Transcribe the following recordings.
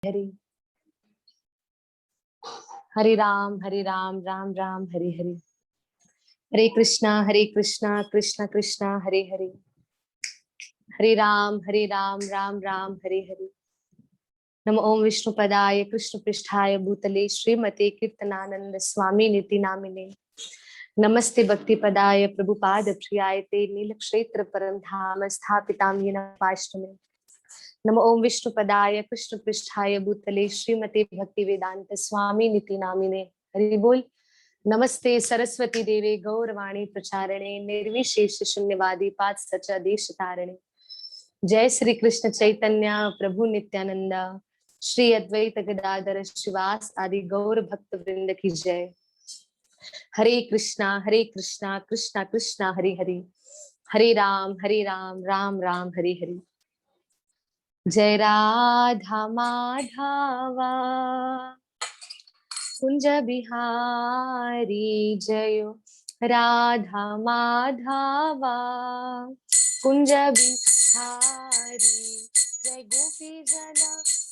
हरि हरे राम राम राम हरे हरे। हरे कृष्णा कृष्णा कृष्णा हरे हरे। हरे राम राम राम हरे हरे। नमो ओम विष्णुपदाय कृष्ण पृष्ठाय भूतले श्रीमते कीर्तनानंद स्वामी निति नामिने। नमस्ते भक्ति पदाय प्रभुपाद प्रियाय ते नील क्षेत्र परम धाम स्थापितां येन पार्श्वे। नमो ओम विष्णुपदाय कृष्ण पृष्ठाय भूतले श्रीमते भक्ति वेदांत स्वामी निति नामिने। हरि बोल। नमस्ते सरस्वती देवे गौरवाणी प्रचारणे निर्विशेष शून्यवादी पाद सचा देश तारणे। जय श्री कृष्ण चैतन्य प्रभु नित्यानंद श्री अद्वैत गदाधर शिवास आदि गौर भक्त वृंद की जय। हरे कृष्णा कृष्णा कृष्णा हरे हरे। हरे राम राम राम हरे हरे। जय राधा माधवा कुंज बिहारी जयो राधा माधवा कुंज बिहारी। जय गोपी जन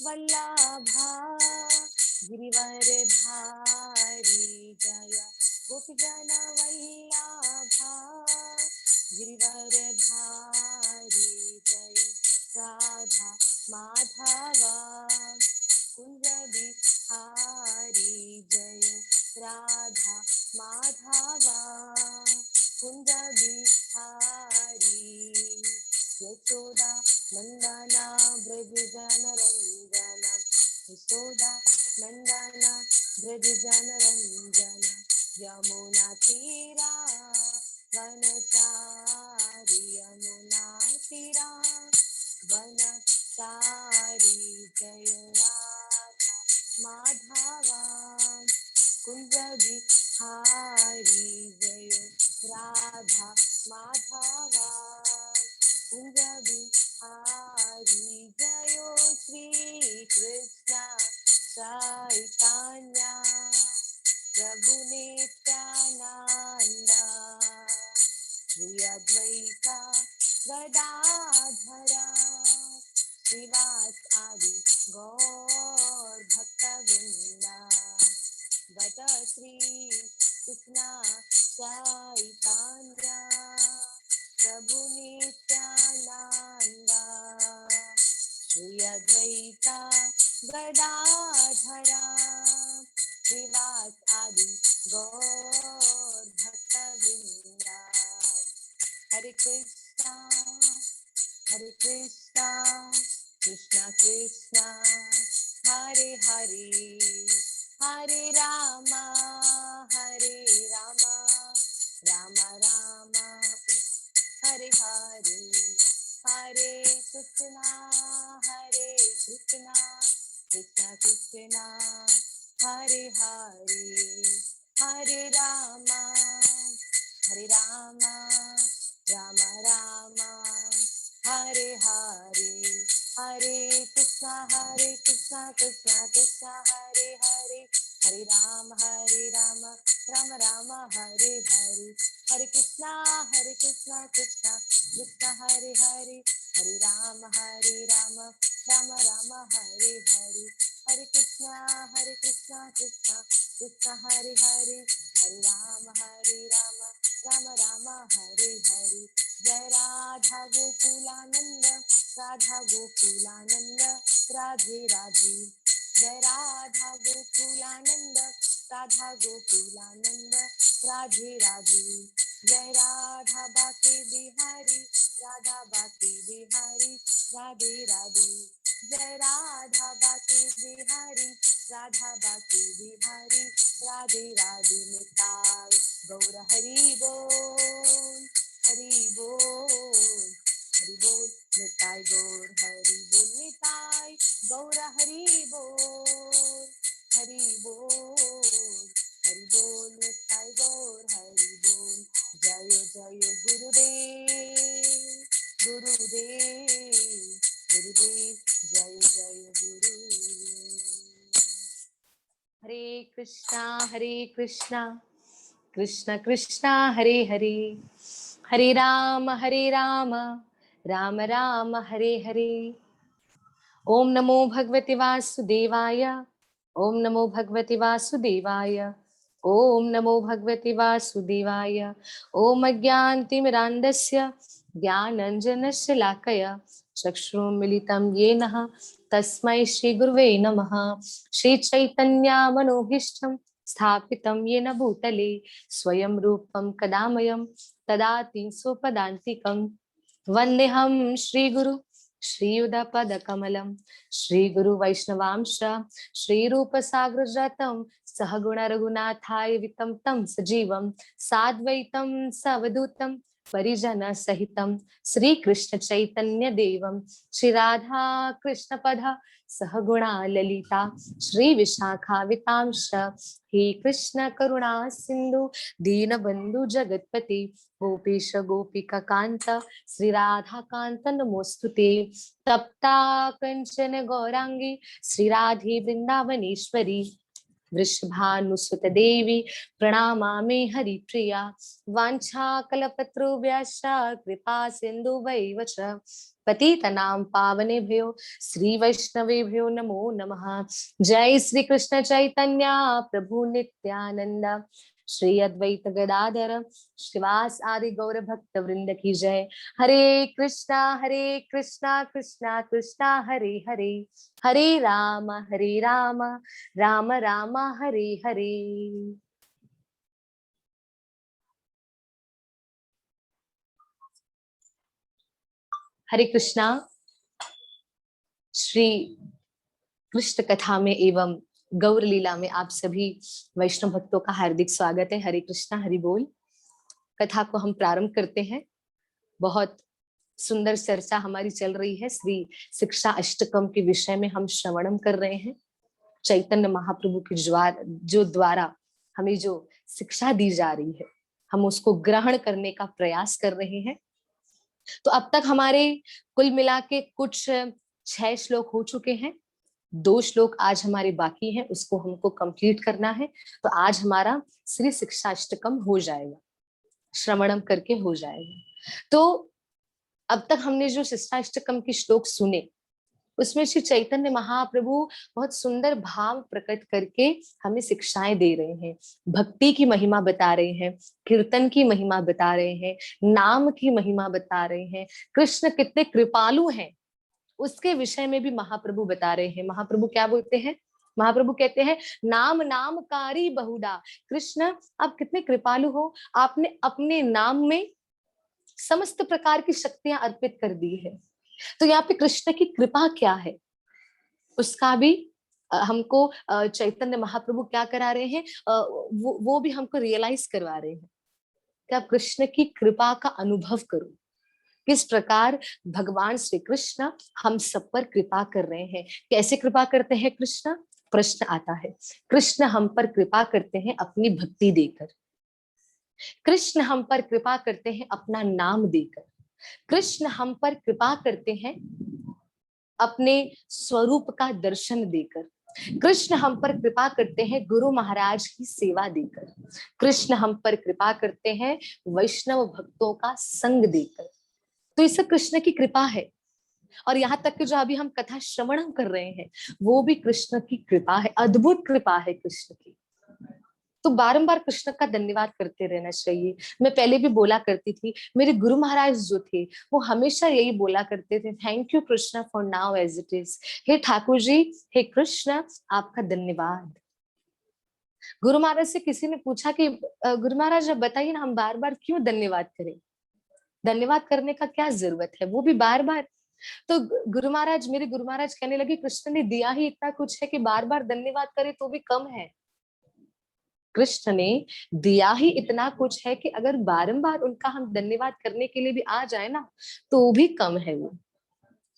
वल्लभा गिरिवर धारी जय गोपी जन वल्लभा गिरिवर धारी जय राधा माधवा कुंज बिहारी जय राधा माधवा कुंज बिहारी। यशोदा नंदना ब्रज जन रंजना यशोदा नंदना ब्रज जन रंजना यमुना तीरा वनचारी यमुना तीरा वनचारी जय राधा माधवा कुंज बिहारी जय राधा माधवा कुंज बिहारी। जयो श्री कृष्ण चैतन्य प्रभु नित्यानंद श्री अद्वैत गदाधर श्रीवास आदि गौर भक्त वृंदा। बट श्री कृष्ण चैतन्य प्रभु नित्यानंद श्री अद्वैत गदाधर श्रीवास आदि गौर भक्त वृंदा। हरे कृष्णा कृष्णा कृष्णा हरे हरे हरे राम राम राम हरे हरे। हरे कृष्णा कृष्णा कृष्णा हरे हरे हरे राम राम राम हरे हरे। हरे कृष्णा कृष्णा कृष्णा हरे हरे हरे राम राम राम हरे हरे। हरे कृष्णा कृष्णा कृष्णा हरे हरे हरे राम राम राम हरे हरे। हरे कृष्णा कृष्णा कृष्णा हरे हरे हरे राम राम राम हरे हरे। जय राधा गोकुलानंद राधा गोकुलानंद राधे राधे। जय राधा गोकुलानंद राधा गोकुलानंद राधे राधे। जय राधा बाके बिहारी राधा बाके बिहारी राधे राधे। जय राधा बाके बिहारी राधा बाके बिहारी राधे राधे। निताय गौर हरि बोल हरि बोल हरि बोल। निताय गौर हरि बोल निताय गौर हरि बोल हरि बोल हरि बोल। निताय गौर हरि बोल। जय जय गुरुदेव गुरुदेव गुरुदेव जय जय गुरुदेव। हरे कृष्णा कृष्ण कृष्णा हरे हरे हरे राम राम राम हरे हरे। ओम नमो भगवते वासुदेवाय। ओम नमो भगवते वासुदेवाय। ओम नमो भगवते वासुदेवाय। ओम अज्ञानतिमिरान्धस्य ज्ञानाञ्जनशलाकया चक्षुरुन्मीलितं येन तस्मै श्रीगुरुवे नमः। श्रीचैतन्यमनोभीष्टं स्थापितं येन भूतले स्वयं रूपं कदामयं तदाति स्वपदान्तिकं। वन्देऽहं श्रीगुरु श्रीयुधपदकमलं श्रीगुरुवैष्णवांश श्रीरूपसागरजातं सहगुण रघुनाथाय वितं तं सजीवं साद्वैतं सवधूतं परिजन सहितं श्रीकृष्ण चैतन्य देवं श्रीराधा कृष्णपद सहगुणा ललिता श्री विशाखा वितांश हे कृष्ण करुणा सिंधु दीनबंधु जगतपति गोपीश गोपिका कांत श्री राधा कांत नमोस्तुते। तप्ता कंचन गौरांगी श्री राधे वृंदावनेश्वरी वृषभानुसुत देवी प्रणमामि हरिप्रिया। वाञ्छाकल्पतरुभ्यश्च कृपा सिन्धुभ्यैव च पतितनां पावनेभ्यो श्री वैष्णवेभ्यो नमो नमः। जय श्री कृष्ण चैतन्य प्रभु नित्यानंद श्री अद्वैत गदाधर श्रीवास आदि गौर भक्त वृंद की जय। हरे कृष्णा कृष्णा कृष्णा हरे हरे, हरे राम राम राम हरे हरे। हरे कृष्णा। श्री कृष्ण कथा में एवं गौर लीला में आप सभी वैष्णव भक्तों का हार्दिक स्वागत है। हरे कृष्णा, हरि बोल। कथा को हम प्रारंभ करते हैं। बहुत सुंदर चर्चा हमारी चल रही है। श्री शिक्षा अष्टकम के विषय में हम श्रवणम कर रहे हैं। चैतन्य महाप्रभु के जो द्वारा हमें जो शिक्षा दी जा रही है, हम उसको ग्रहण करने का प्रयास कर रहे हैं। तो अब तक हमारे कुल मिला के कुछ 6 श्लोक हो चुके हैं। 2 श्लोक आज हमारे बाकी हैं, उसको हमको कंप्लीट करना है। तो आज हमारा श्री शिक्षाष्टकम हो जाएगा, श्रवणम करके हो जाएगा। तो अब तक हमने जो शिक्षाष्टकम के श्लोक सुने, उसमें श्री चैतन्य महाप्रभु बहुत सुंदर भाव प्रकट करके हमें शिक्षाएं दे रहे हैं। भक्ति की महिमा बता रहे हैं, कीर्तन की महिमा बता रहे हैं, नाम की महिमा बता रहे हैं, कृष्ण कितने कृपालु हैं उसके विषय में भी महाप्रभु बता रहे हैं। महाप्रभु क्या बोलते हैं? महाप्रभु कहते हैं, नाम नामकारी बहुधा। कृष्ण आप कितने कृपालु हो, आपने अपने नाम में समस्त प्रकार की शक्तियां अर्पित कर दी है। तो यहाँ पे कृष्ण की कृपा क्या है उसका भी हमको चैतन्य महाप्रभु क्या करा रहे हैं, वो भी हमको रियलाइज करवा रहे हैं कि आप कृष्ण की कृपा का अनुभव करो। किस प्रकार भगवान श्री कृष्ण हम सब पर कृपा कर रहे हैं। कैसे कृपा करते हैं कृष्ण? प्रश्न आता है। कृष्ण हम पर कृपा करते हैं अपनी भक्ति देकर, कृष्ण हम पर कृपा करते हैं अपना नाम देकर, कृष्ण हम पर कृपा करते हैं अपने स्वरूप का दर्शन देकर, कृष्ण हम पर कृपा करते हैं गुरु महाराज की सेवा देकर, कृष्ण हम पर कृपा करते हैं वैष्णव भक्तों का संग देकर। तो इस कृष्ण की कृपा है। और यहाँ तक कि जो अभी हम कथा श्रवण कर रहे हैं वो भी कृष्ण की कृपा है, अद्भुत कृपा है कृष्ण की। तो बारंबार कृष्ण का धन्यवाद करते रहना चाहिए। मैं पहले भी बोला करती थी, मेरे गुरु महाराज जो थे वो हमेशा यही बोला करते थे, thank you Krishna for now as it is. हे ठाकुर जी, हे कृष्ण आपका धन्यवाद। गुरु महाराज से किसी ने पूछा कि गुरु महाराज अब बताइए ना, हम बार बार क्यों धन्यवाद करें, धन्यवाद करने का क्या जरूरत है, वो भी बार बार। तो गुरु महाराज, मेरे गुरु महाराज कहने लगे, कृष्ण ने दिया ही इतना कुछ है कि बार बार धन्यवाद करे तो भी कम है। कृष्ण ने दिया ही इतना कुछ है कि अगर बारंबार उनका हम धन्यवाद करने के लिए भी आ जाए ना तो भी कम है वो।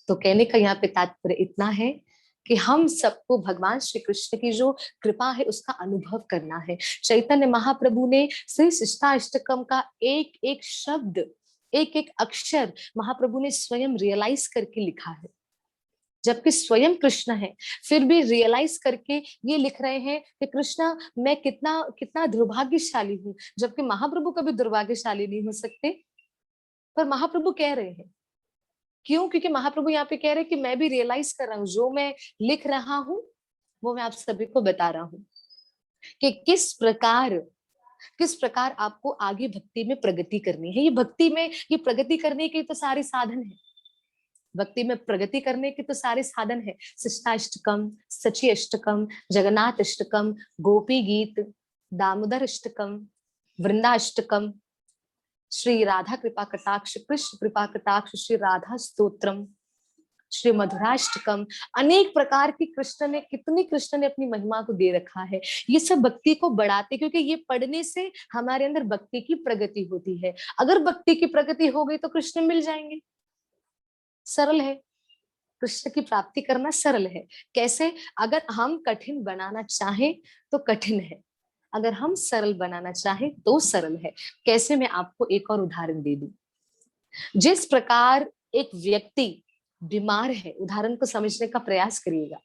तो कहने का यहाँ पे तात्पर्य इतना है कि हम सबको भगवान श्री कृष्ण की जो कृपा है उसका अनुभव करना है। चैतन्य महाप्रभु ने श्री शिष्टाष्टकम का एक एक शब्द, एक एक अक्षर महाप्रभु ने स्वयं रियलाइज करके लिखा है। जबकि स्वयं कृष्ण है फिर भी रियलाइज करके ये लिख रहे हैं कि कृष्णा मैं कितना कितना दुर्भाग्यशाली हूँ। जबकि महाप्रभु कभी दुर्भाग्यशाली नहीं हो सकते, पर महाप्रभु कह रहे हैं क्यों? क्योंकि महाप्रभु यहाँ पे कह रहे हैं कि मैं भी रियलाइज कर रहा हूँ, जो मैं लिख रहा हूँ वो मैं आप सभी को बता रहा हूँ कि किस प्रकार आपको आगे भक्ति में प्रगति करनी है। ये भक्ति में ये प्रगति करने के तो सारे साधन है, भक्ति में प्रगति करने के तो सारे साधन है। शिष्टाष्टकम, सची अष्टकम, जगन्नाथ अष्टकम, गोपी गीत, दामोदर अष्टकम, वृंदाष्टकम, श्री राधा कृपा कटाक्ष, कृष्ण कृपा कटाक्ष, श्री राधा स्तोत्रम, श्री मधुराष्टकम, अनेक प्रकार की कृष्ण ने अपनी महिमा को दे रखा है। ये सब भक्ति को बढ़ाते, क्योंकि ये पढ़ने से हमारे अंदर भक्ति की प्रगति होती है। अगर भक्ति की प्रगति हो गई तो कृष्ण मिल जाएंगे। सरल है, कृष्ण की प्राप्ति करना सरल है। कैसे? अगर हम कठिन बनाना चाहें तो कठिन है, अगर हम सरल बनाना चाहें तो सरल है। कैसे? मैं आपको एक और उदाहरण दे दूं। जिस प्रकार एक व्यक्ति बीमार है, उदाहरण को समझने का प्रयास करिएगा।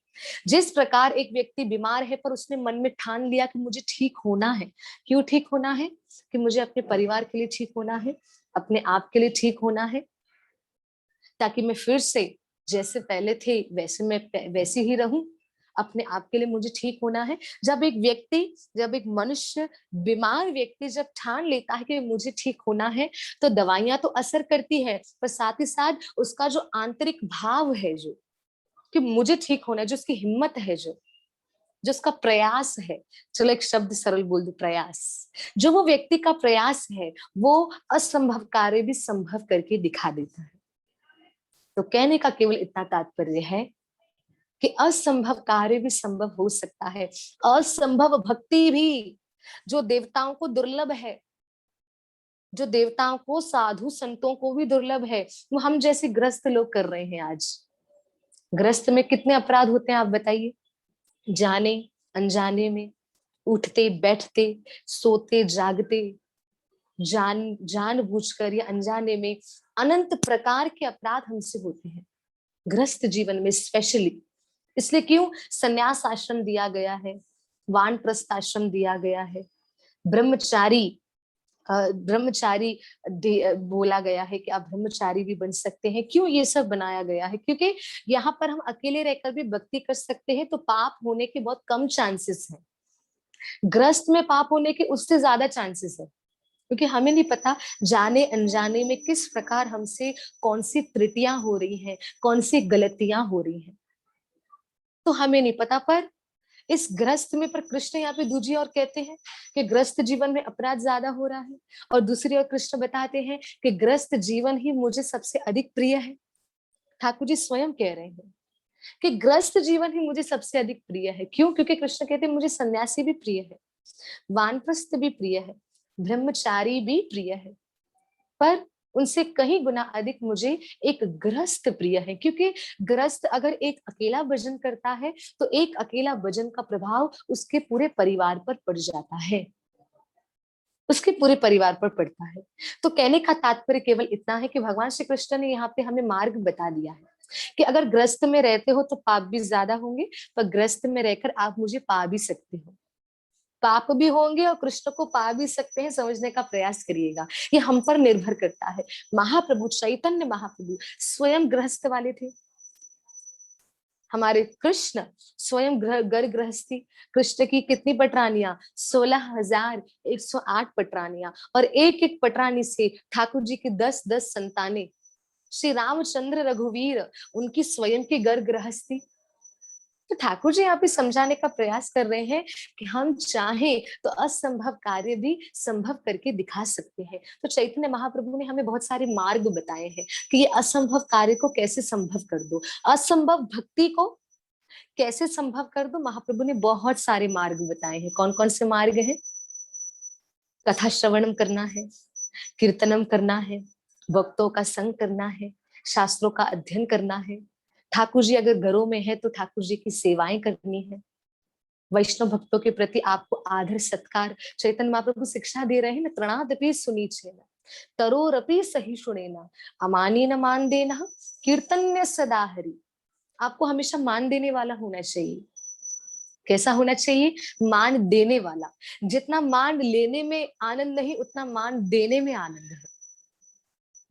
जिस प्रकार एक व्यक्ति बीमार है पर उसने मन में ठान लिया कि मुझे ठीक होना है। क्यों ठीक होना है? कि मुझे अपने परिवार के लिए ठीक होना है, अपने आप के लिए ठीक होना है, ताकि मैं फिर से जैसे पहले थे वैसे मैं वैसे ही रहूं। अपने आप के लिए मुझे ठीक होना है। जब एक मनुष्य, बीमार व्यक्ति जब ठान लेता है कि मुझे ठीक होना है, तो दवाइयां तो असर करती है, पर साथ ही साथ उसका जो आंतरिक भाव है, जो कि मुझे ठीक होना है, जो उसकी हिम्मत है, जो उसका प्रयास है, चलो एक शब्द सरल बोल दो, प्रयास। जो वो व्यक्ति का प्रयास है, वो असंभव कार्य भी संभव करके दिखा देता है। तो कहने का केवल इतना तात्पर्य है कि असंभव कार्य भी संभव हो सकता है। असंभव भक्ति भी, जो देवताओं को दुर्लभ है, जो देवताओं को, साधु संतों को भी दुर्लभ है, वो हम जैसे ग्रस्त लोग कर रहे हैं आज। ग्रस्त में कितने अपराध होते हैं आप बताइए? जाने अनजाने में, उठते बैठते, सोते जागते, जानबूझकर या अनजाने में अनंत प्रकार के अपराध हमसे होते हैं ग्रस्त जीवन में स्पेशली। इसलिए क्यों संन्यास आश्रम दिया गया है, वानप्रस्थ आश्रम दिया गया है, ब्रह्मचारी ब्रह्मचारी बोला गया है कि आप ब्रह्मचारी भी बन सकते हैं। क्यों ये सब बनाया गया है? क्योंकि यहाँ पर हम अकेले रहकर भी भक्ति कर सकते हैं, तो पाप होने के बहुत कम चांसेस हैं। ग्रस्त में पाप होने के उससे ज्यादा चांसेस है, क्योंकि हमें नहीं पता जाने अनजाने में किस प्रकार हमसे कौन सी त्रुटियां हो रही हैं, कौन सी गलतियां हो रही हैं, तो हमें नहीं पता। पर इस ग्रस्त में, पर कृष्ण यहाँ पे दूसरी ओर कहते हैं कि ग्रस्त जीवन में अपराध ज्यादा हो रहा है, और दूसरी ओर कृष्ण बताते हैं कि ग्रस्त जीवन ही मुझे सबसे अधिक प्रिय है। ठाकुर जी स्वयं कह रहे हैं कि ग्रस्त जीवन ही मुझे सबसे अधिक प्रिय है। क्यों? क्योंकि कृष्ण कहते हैं मुझे सन्यासी भी प्रिय है, वानप्रस्थ भी प्रिय है, ब्रह्मचारी भी प्रिय है, पर उनसे कहीं गुना अधिक मुझे एक गृहस्थ प्रिय है। क्योंकि गृहस्थ अगर एक अकेला भजन करता है, तो एक अकेला भजन का प्रभाव उसके पूरे परिवार पर पड़ जाता है, उसके पूरे परिवार पर पड़ता है। तो कहने का तात्पर्य केवल इतना है कि भगवान श्री कृष्ण ने यहाँ पे हमें मार्ग बता दिया है कि अगर ग्रस्त में रहते हो तो पाप भी ज्यादा होंगे, पर ग्रस्त में रहकर आप मुझे पा भी सकते हो, पाप भी होंगे और कृष्ण को पा भी सकते हैं। समझने का प्रयास करिएगा, ये हम पर निर्भर करता है। महाप्रभु चैतन्य महाप्रभु स्वयं गृहस्थ वाले थे। हमारे कृष्ण स्वयं घर गृहस्थी। कृष्ण की कितनी पटरानियां? 16,108 पटरानियां, और एक एक पटरानी से ठाकुर जी की 10-10 संतानें। श्री रामचंद्र रघुवीर, उनकी स्वयं की घर गृहस्थी। तो ठाकुर जी यहाँ पे समझाने का प्रयास कर रहे हैं कि हम चाहें तो असंभव कार्य भी संभव करके दिखा सकते हैं। तो चैतन्य महाप्रभु ने हमें बहुत सारे मार्ग बताए हैं कि ये असंभव कार्य को कैसे संभव कर दो, असंभव भक्ति को कैसे संभव कर दो। महाप्रभु ने बहुत सारे मार्ग बताए हैं। कौन कौन से मार्ग हैं? कथा श्रवणम करना है, कीर्तनम करना है, भक्तों का संग करना है, शास्त्रों का अध्ययन करना है, ठाकुर जी अगर घरों में है तो ठाकुर जी की सेवाएं करनी है, वैष्णव भक्तों के प्रति आपको आदर सत्कार। चैतन्य महाप्रभु शिक्षा दे रहे हैं ना, तृणादपि सुनीचेना, तरोरपि सहिष्णुना, अमानी न मान देना, कीर्तन्य सदा हरि। आपको हमेशा मान देने वाला होना चाहिए। कैसा होना चाहिए? मान देने वाला। जितना मान लेने में आनंद नहीं, उतना मान देने में आनंद है।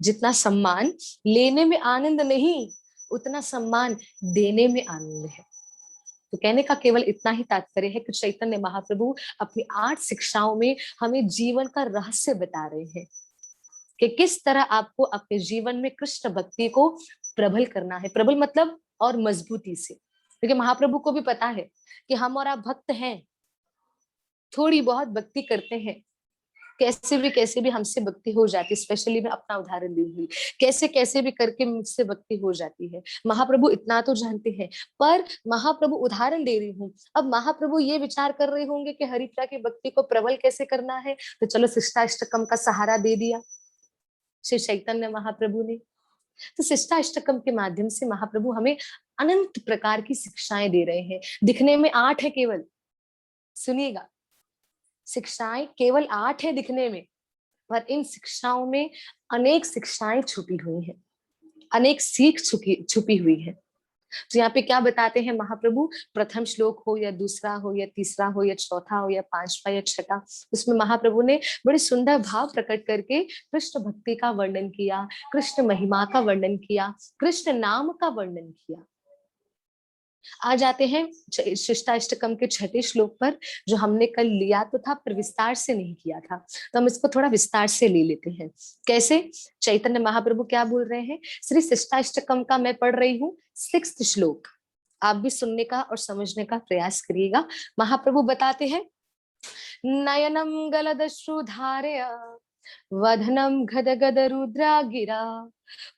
जितना सम्मान लेने में आनंद नहीं, उतना सम्मान देने में आनंद है। तो कहने का केवल इतना ही तात्पर्य है कि चैतन्य महाप्रभु अपनी 8 शिक्षाओं में हमें जीवन का रहस्य बता रहे हैं कि किस तरह आपको अपने जीवन में कृष्ण भक्ति को प्रबल करना है। प्रबल मतलब और मजबूती से, क्योंकि महाप्रभु को भी पता है कि हम और आप भक्त हैं, थोड़ी बहुत भक्ति करते हैं, कैसे भी हमसे भक्ति हो जाती है। स्पेशली मैं अपना उदाहरण दूंगी, कैसे भी करके मुझसे भक्ति हो जाती है। महाप्रभु इतना तो जानते हैं, पर महाप्रभु उदाहरण दे रही हूँ। अब महाप्रभु ये विचार कर रहे होंगे कि हरिप्रिया की भक्ति को प्रबल कैसे करना है, तो चलो शिष्टाष्टकम का सहारा दे दिया श्री चैतन्य महाप्रभु ने। तो शिष्टाष्टकम के माध्यम से महाप्रभु हमें अनंत प्रकार की शिक्षाएं दे रहे हैं। दिखने में 8 है केवल, सुनिएगा, शिक्षाएं केवल 8 है दिखने में, पर इन शिक्षाओं में अनेक शिक्षाएं छुपी हुई हैं, अनेक सीख छुपी हुई है। तो यहाँ पे क्या बताते हैं महाप्रभु, प्रथम श्लोक हो या दूसरा हो या तीसरा हो या चौथा हो या 5वां या 6वां, उसमें महाप्रभु ने बड़े सुंदर भाव प्रकट करके कृष्ण भक्ति का वर्णन किया, कृष्ण महिमा का वर्णन किया, कृष्ण नाम का वर्णन किया। आ जाते हैं शिष्टाष्टकम के 6ठे श्लोक पर, जो हमने कल लिया तो था पर विस्तार से नहीं किया था, तो हम इसको थोड़ा विस्तार से ले लेते हैं। कैसे? चैतन्य महाप्रभु क्या बोल रहे हैं? श्री शिष्टाष्टकम का मैं पढ़ रही हूँ 6th श्लोक, आप भी सुनने का और समझने का प्रयास करिएगा। महाप्रभु बताते हैं, नयनम गलदश्रुधारया वदनम गदगद रुद्रा गिरा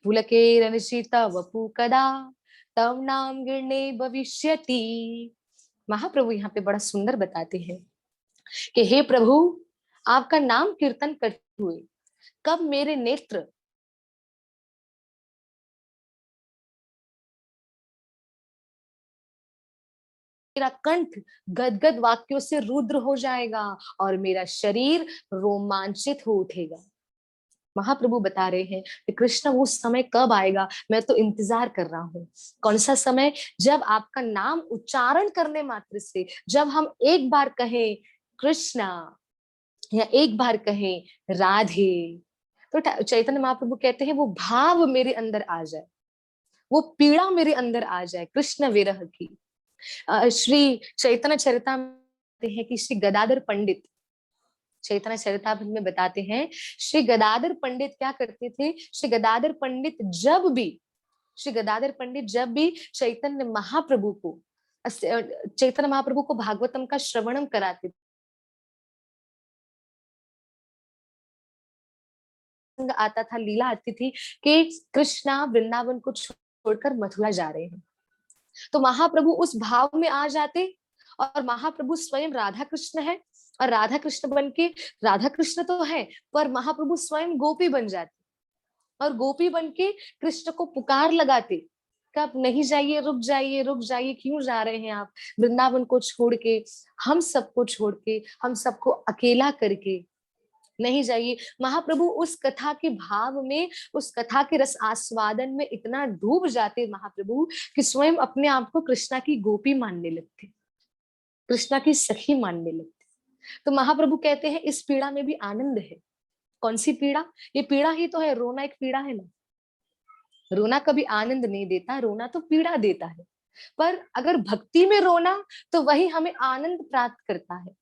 पुलकेरनिशिता वपु कदा तव नाम गिरने भविष्यति। महाप्रभु यहाँ पे बड़ा सुंदर बताते हैं कि हे प्रभु, आपका नाम कीर्तन करते हुए कब मेरे नेत्र मेरा कंठ गदगद वाक्यों से रुद्र हो जाएगा और मेरा शरीर रोमांचित हो उठेगा। महाप्रभु बता रहे हैं कि कृष्ण वो समय कब आएगा, मैं तो इंतजार कर रहा हूँ। कौन सा समय? जब आपका नाम उच्चारण करने मात्र से, जब हम एक बार कहें कृष्णा या एक बार कहें राधे, तो चैतन्य महाप्रभु कहते हैं वो भाव मेरे अंदर आ जाए, वो पीड़ा मेरे अंदर आ जाए कृष्ण विरह की। श्री चैतन्य चरितामृत है कि श्री गदाधर पंडित, चैतन्य चरितामृत में बताते हैं, श्री गदाधर पंडित क्या करते थे? श्री गदाधर पंडित जब भी चैतन्य महाप्रभु को भागवतम का श्रवणम कराते आता था, लीला आती थी कि कृष्णा वृंदावन को छोड़कर मथुरा जा रहे हैं, तो महाप्रभु उस भाव में आ जाते, और महाप्रभु स्वयं राधा कृष्ण है, और राधा कृष्ण बन के, राधा कृष्ण तो है पर महाप्रभु स्वयं गोपी बन जाते, और गोपी बन के कृष्ण को पुकार लगाते, कब नहीं जाइए, रुक जाइए, रुक जाइए, क्यों जा रहे हैं आप वृंदावन को छोड़ के, हम सबको छोड़ के, हम सबको अकेला करके, नहीं जाइए। महाप्रभु उस कथा के भाव में, उस कथा के रस आस्वादन में इतना डूब जाते महाप्रभु कि स्वयं अपने आप को कृष्णा की गोपी मानने लगते, कृष्णा की सखी मानने लगते। तो महाप्रभु कहते हैं इस पीड़ा में भी आनंद है। कौन सी पीड़ा? ये पीड़ा ही तो है, रोना एक पीड़ा है ना। रोना कभी आनंद नहीं देता, रोना तो पीड़ा देता है, पर अगर भक्ति में रोना तो वही हमें आनंद प्राप्त करता है,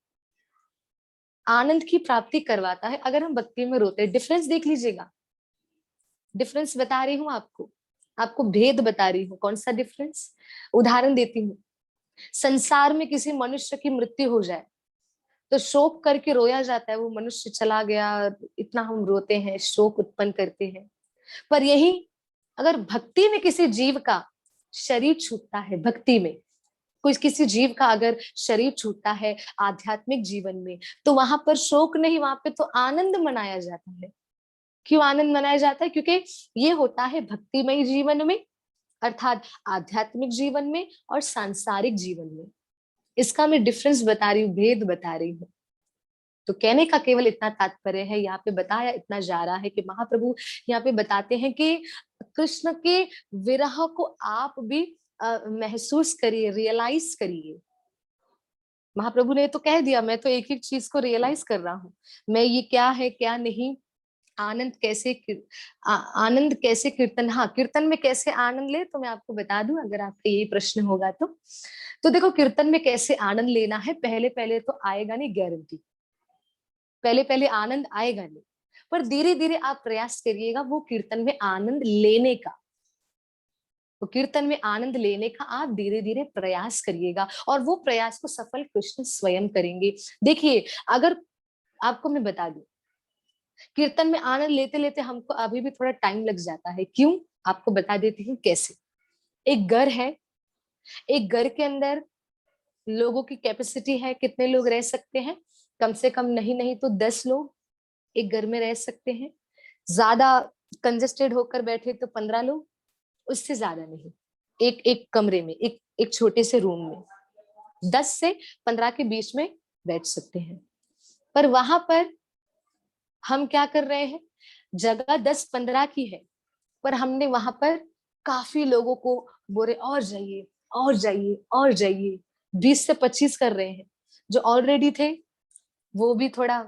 आनंद की प्राप्ति करवाता है अगर हम भक्ति में रोते हैं। डिफरेंस देख लीजिएगा, डिफरेंस बता रही हूँ आपको, आपको भेद बता रही हूँ। कौन सा डिफरेंस? उदाहरण देती हूँ। संसार में किसी मनुष्य की मृत्यु हो जाए तो शोक करके रोया जाता है, वो मनुष्य चला गया, इतना हम रोते हैं, शोक उत्पन्न करते हैं। पर यही अगर भक्ति में किसी जीव का शरीर छूटता है, भक्ति में कोई किसी जीव का अगर शरीर छूटता है आध्यात्मिक जीवन में, तो वहां पर शोक नहीं, वहां पे तो आनंद मनाया जाता है। क्यों आनंद मनाया जाता है? क्योंकि ये होता है भक्तिमय जीवन में, अर्थात आध्यात्मिक जीवन में और सांसारिक जीवन में। इसका मैं डिफरेंस बता रही हूँ, भेद बता रही हूँ। तो कहने का केवल इतना तात्पर्य है, यहाँ पे बताया इतना जा रहा है कि महाप्रभु यहाँ पे बताते हैं कि कृष्ण के विरह को आप भी महसूस करिए, रियलाइज करिए। महाप्रभु ने तो कह दिया, मैं तो एक एक चीज को रियलाइज कर रहा हूँ, मैं ये क्या है क्या नहीं, आनंद कैसे कीर्तन, हाँ कीर्तन में कैसे आनंद ले, तो मैं आपको बता दूं अगर आपका यही प्रश्न होगा तो देखो कीर्तन में कैसे आनंद लेना है, पहले पहले तो आएगा नहीं गारंटी, पहले पहले आनंद आएगा नहीं, पर धीरे धीरे आप प्रयास करिएगा वो कीर्तन में आनंद लेने का, तो कीर्तन में आनंद लेने का आप धीरे धीरे प्रयास करिएगा, और वो प्रयास को सफल कृष्ण स्वयं करेंगे। देखिए, अगर आपको मैं बता दूं, कीर्तन में आनंद लेते लेते हमको अभी भी थोड़ा टाइम लग जाता है, क्यों, आपको बता देती हूँ कैसे। एक घर है, एक घर के अंदर लोगों की कैपेसिटी है, कितने लोग रह सकते हैं, कम से कम नहीं नहीं तो 10 लोग एक घर में रह सकते हैं, ज्यादा कंजेस्टेड होकर बैठे तो 15 लोग, उससे ज्यादा नहीं, एक एक कमरे में, एक एक छोटे से रूम में 10 से 15 के बीच में बैठ सकते हैं। पर वहां पर हम क्या कर रहे हैं, जगह 10-15 की है, पर हमने वहां पर काफी लोगों को बोले और जाइए और जाइए और जाइए, 20 से 25 कर रहे हैं, जो ऑलरेडी थे वो भी थोड़ा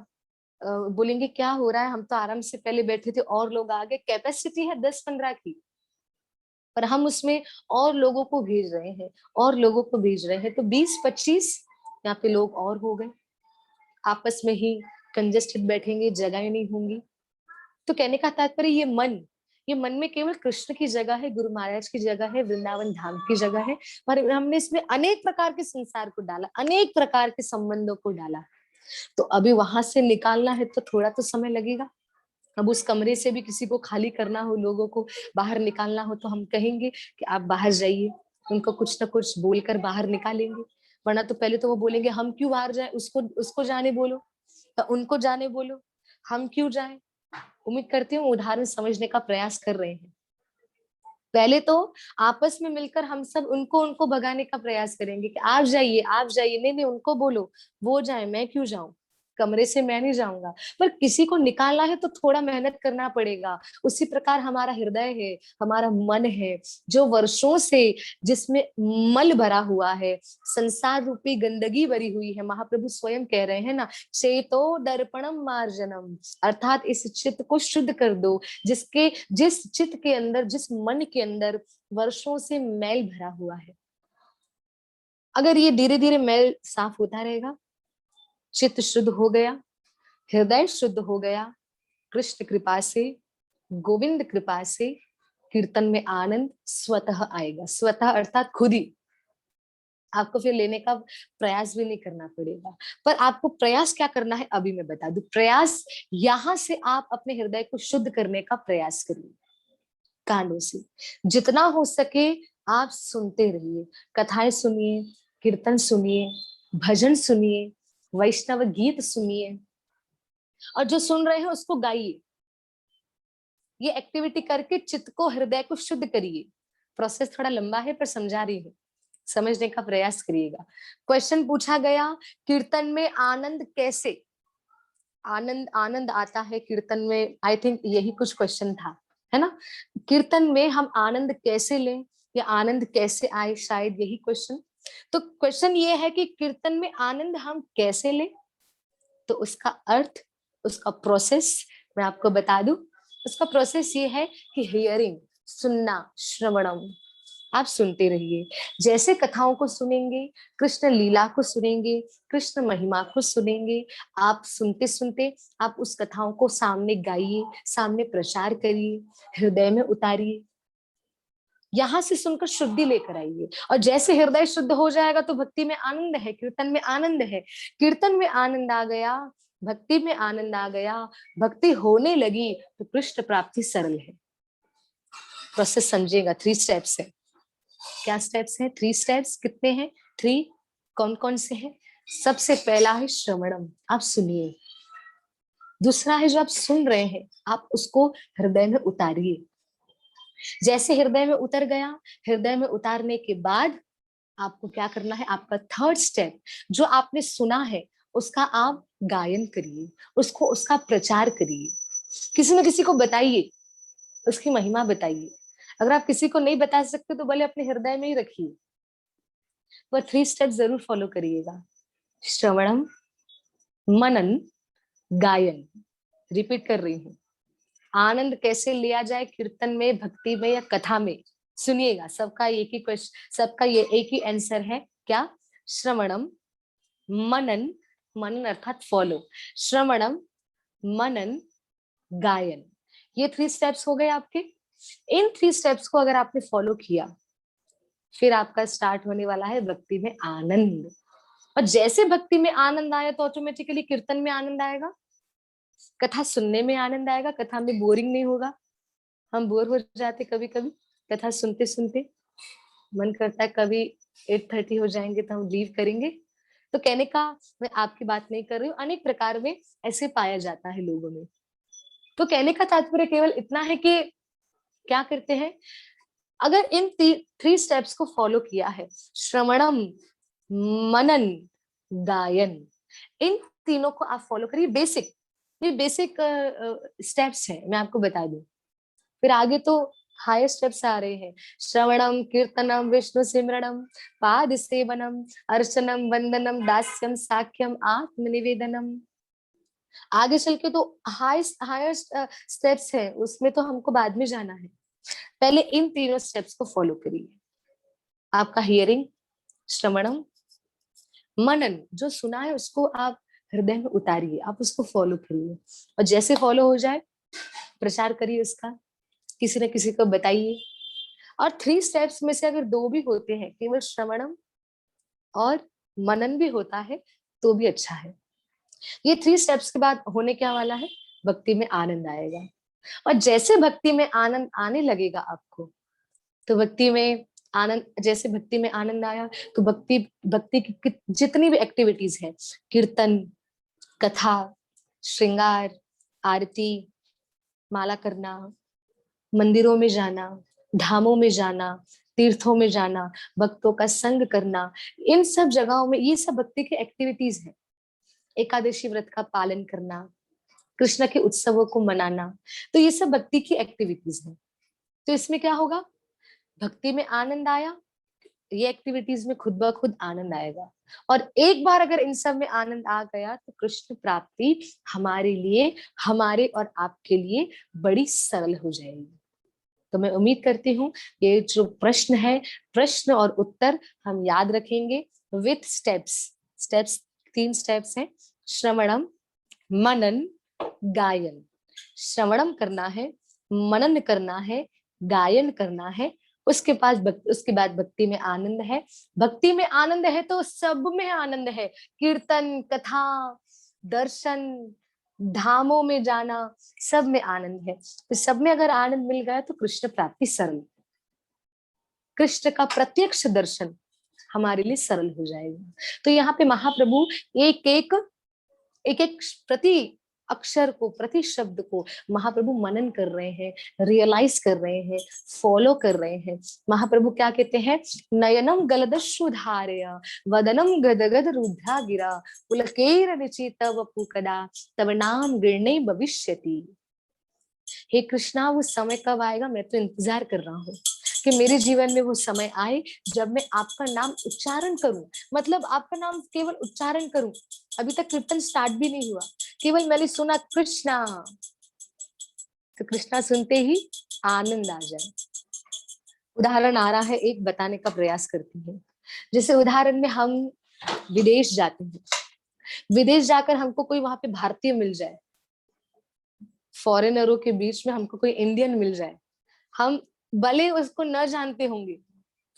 बोलेंगे क्या हो रहा है, हम तो आराम से पहले बैठे थे और लोग आ गए, कैपेसिटी है 10-15 की, पर हम उसमें और लोगों को भेज रहे हैं, और लोगों को भेज रहे हैं, तो 20-25 यहाँ पे लोग और हो गए, आपस में ही कंजेस्टेड बैठेंगे, जगह नहीं होंगी। तो कहने का तात्पर्य ये मन में केवल कृष्ण की जगह है, गुरु महाराज की जगह है, वृंदावन धाम की जगह है, पर हमने इसमें अनेक प्रकार के संसार को डाला, अनेक प्रकार के संबंधों को डाला, तो अभी वहां से निकालना है तो थोड़ा तो समय लगेगा। अब उस कमरे से भी किसी को खाली करना हो, लोगों को बाहर निकालना हो, तो हम कहेंगे कि आप बाहर जाइए, उनको कुछ ना कुछ बोलकर बाहर निकालेंगे, वरना तो पहले तो वो बोलेंगे हम क्यों बाहर जाए, उसको उसको जाने बोलो, तो उनको जाने बोलो, हम क्यों जाए। उम्मीद करती हूँ उदाहरण समझने का प्रयास कर रहे हैं। पहले तो आपस में मिलकर हम सब उनको उनको भगाने का प्रयास करेंगे कि आप जाइए आप जाइए, नहीं नहीं उनको बोलो वो जाए, मैं क्यों जाऊं, कमरे से मैं नहीं जाऊंगा। पर किसी को निकालना है तो थोड़ा मेहनत करना पड़ेगा। उसी प्रकार हमारा हृदय है, हमारा मन है, जो वर्षों से जिसमें मल भरा हुआ है, संसार रूपी गंदगी भरी हुई है, महाप्रभु स्वयं कह रहे हैं ना, चेतो दर्पणम मार्जनम, अर्थात इस चित्त को शुद्ध कर दो, जिस चित्त के अंदर, जिस मन के अंदर वर्षों से मैल भरा हुआ है। अगर ये धीरे धीरे मैल साफ होता रहेगा, चित्त शुद्ध हो गया, हृदय शुद्ध हो गया, कृष्ण कृपा से, गोविंद कृपा से कीर्तन में आनंद स्वतः आएगा, स्वतः अर्थात खुद ही, आपको फिर लेने का प्रयास भी नहीं करना पड़ेगा। पर आपको प्रयास क्या करना है अभी मैं बता दूं, प्रयास यहां से आप अपने हृदय को शुद्ध करने का प्रयास करिए, कानों से जितना हो सके आप सुनते रहिए, कथाएं सुनिए, कीर्तन सुनिए, भजन सुनिए, वैष्णव गीत सुनिए, और जो सुन रहे हैं उसको गाइए। ये एक्टिविटी करके चित्त को, हृदय को शुद्ध करिए। प्रोसेस थोड़ा लंबा है पर समझा रही हूँ, समझने का प्रयास करिएगा। क्वेश्चन पूछा गया, कीर्तन में आनंद कैसे, आनंद आनंद आता है कीर्तन में, आई थिंक यही कुछ क्वेश्चन था, है ना। कीर्तन में हम आनंद कैसे लें या आनंद कैसे आए, शायद यही क्वेश्चन। तो क्वेश्चन ये है कि कीर्तन में आनंद हम कैसे लें, तो उसका अर्थ, उसका प्रोसेस मैं आपको बता दूं। उसका प्रोसेस ये है कि हियरिंग, सुनना, श्रवणम, आप सुनते रहिए, जैसे कथाओं को सुनेंगे, कृष्ण लीला को सुनेंगे, कृष्ण महिमा को सुनेंगे, आप सुनते सुनते आप उस कथाओं को सामने गाइए, सामने प्रचार करिए, हृदय में उतारिए, यहां से सुनकर शुद्धि लेकर आइए। और जैसे हृदय शुद्ध हो जाएगा तो भक्ति में आनंद है, कीर्तन में आनंद है, कीर्तन में आनंद आ गया, भक्ति में आनंद आ गया, भक्ति होने लगी तो कृष्ण प्राप्ति सरल है। प्रोसेस समझिएगा, 3 स्टेप्स है। क्या स्टेप्स हैं, 3 स्टेप्स, कितने हैं, 3, कौन कौन से हैं। सबसे पहला है श्रवणम, आप सुनिए। दूसरा है जो आप सुन रहे हैं आप उसको हृदय में उतारिए, जैसे हृदय में उतर गया, हृदय में उतारने के बाद आपको क्या करना है, आपका 3rd स्टेप, जो आपने सुना है उसका आप गायन करिए, उसको, उसका प्रचार करिए, किसी न किसी को बताइए, उसकी महिमा बताइए। अगर आप किसी को नहीं बता सकते तो भले अपने हृदय में ही रखिए, पर 3 स्टेप जरूर फॉलो करिएगा। श्रवणम, मनन, गायन। रिपीट कर रही हूँ, आनंद कैसे लिया जाए कीर्तन में, भक्ति में या कथा में? सुनिएगा, सबका एक ही क्वेश्चन, सबका ये एक ही आंसर है। क्या? श्रवणम, मनन, मनन अर्थात फॉलो, श्रवणम, मनन, गायन। ये 3 स्टेप्स हो गए आपके। इन 3 स्टेप्स को अगर आपने फॉलो किया, फिर आपका स्टार्ट होने वाला है भक्ति में आनंद। और जैसे भक्ति में आनंद आया तो ऑटोमेटिकली कीर्तन में आनंद आएगा, कथा सुनने में आनंद आएगा, कथा में बोरिंग नहीं होगा। हम बोर हो जाते कभी कभी कथा सुनते सुनते, मन करता है कभी 8:30 हो जाएंगे तो हम लीव करेंगे। तो कहने का, मैं आपकी बात नहीं कर रही हूँ, अनेक प्रकार में ऐसे पाया जाता है लोगों में। तो कहने का तात्पर्य केवल इतना है कि क्या करते हैं, अगर इन 3 स्टेप्स को फॉलो किया है, श्रवणम, मनन, गायन, इन तीनों को आप फॉलो करिए। बेसिक, ये बेसिक स्टेप्स है, मैं आपको बता दूं। फिर आगे तो हायर स्टेप्स आ रहे हैं, श्रवणम, कीर्तनम, विष्णु सिमरणम, पाद सेवनम, अर्चनम, वंदनम, दास्यम, साख्यम, आत्मनिवेदनम। आगे चल के तो हायर स्टेप्स है, उसमें तो हमको बाद में जाना है। पहले इन तीनों स्टेप्स को फॉलो करिए। आपका हियरिंग, श्रवणम, मनन, जो सुना है उसको आप हृदय में उतारिए, आप उसको फॉलो करिए, और जैसे फॉलो हो जाए प्रचार करिए उसका, किसी न किसी को बताइए। और 3 स्टेप्स में से अगर 2 भी होते हैं, केवल श्रवणम और मनन भी होता है तो भी अच्छा है। ये 3 स्टेप्स के बाद होने क्या वाला है, भक्ति में आनंद आएगा। और जैसे भक्ति में आनंद आने लगेगा आपको, तो भक्ति में आनंद, जैसे भक्ति में आनंद आया तो भक्ति भक्ति की जितनी भी एक्टिविटीज है, कीर्तन, कथा, श्रृंगार, आरती, माला करना, मंदिरों में जाना, धामों में जाना, तीर्थों में जाना, भक्तों का संग करना, इन सब जगहों में ये सब भक्ति की एक्टिविटीज है। एकादशी व्रत का पालन करना, कृष्ण के उत्सवों को मनाना, तो ये सब भक्ति की एक्टिविटीज है। तो इसमें क्या होगा, भक्ति में आनंद आया, ये एक्टिविटीज में खुद ब खुद आनंद आएगा। और एक बार अगर इन सब में आनंद आ गया तो कृष्ण प्राप्ति हमारे लिए, हमारे और आपके लिए बड़ी सरल हो जाएगी। तो मैं उम्मीद करती हूँ ये जो प्रश्न है, प्रश्न और उत्तर हम याद रखेंगे विथ स्टेप्स। स्टेप्स 3 स्टेप्स हैं, श्रवणम, मनन, गायन। श्रवणम करना है, मनन करना है, गायन करना है, उसके बाद भक्ति में आनंद है। भक्ति में आनंद है तो सब में आनंद है, कीर्तन, कथा, दर्शन, धामों में जाना, सब में आनंद है। तो सब में अगर आनंद मिल गया तो कृष्ण प्राप्ति सरल, कृष्ण का प्रत्यक्ष दर्शन हमारे लिए सरल हो जाएगा। तो यहाँ पे महाप्रभु एक एक प्रति अक्षर को, प्रति शब्द को महाप्रभु मनन कर रहे हैं, रियलाइज कर रहे हैं, फॉलो कर रहे हैं। महाप्रभु क्या कहते हैं, नयनम गलदश्रुधारय वदनम गदगद रुद्धा गिरा पुलकेर निचित वपु कदा तव नाम गिरणे भविष्यति। हे कृष्णा, वो समय कब आएगा, मैं तो इंतजार कर रहा हूँ कि मेरे जीवन में वो समय आए जब मैं आपका नाम उच्चारण करूं। मतलब आपका नाम केवल उच्चारण करूं, अभी तक कीर्तन स्टार्ट भी नहीं हुआ, केवल मैंने सुना कृष्णा, तो कृष्णा सुनते ही आनंद आ जाए। उदाहरण आ रहा है, एक बताने का प्रयास करती हूँ। जैसे उदाहरण में हम विदेश जाते हैं, विदेश जाकर हमको कोई वहां पे भारतीय मिल जाए, फॉरेनरों के बीच में हमको कोई इंडियन मिल जाए, हम भले उसको न जानते होंगे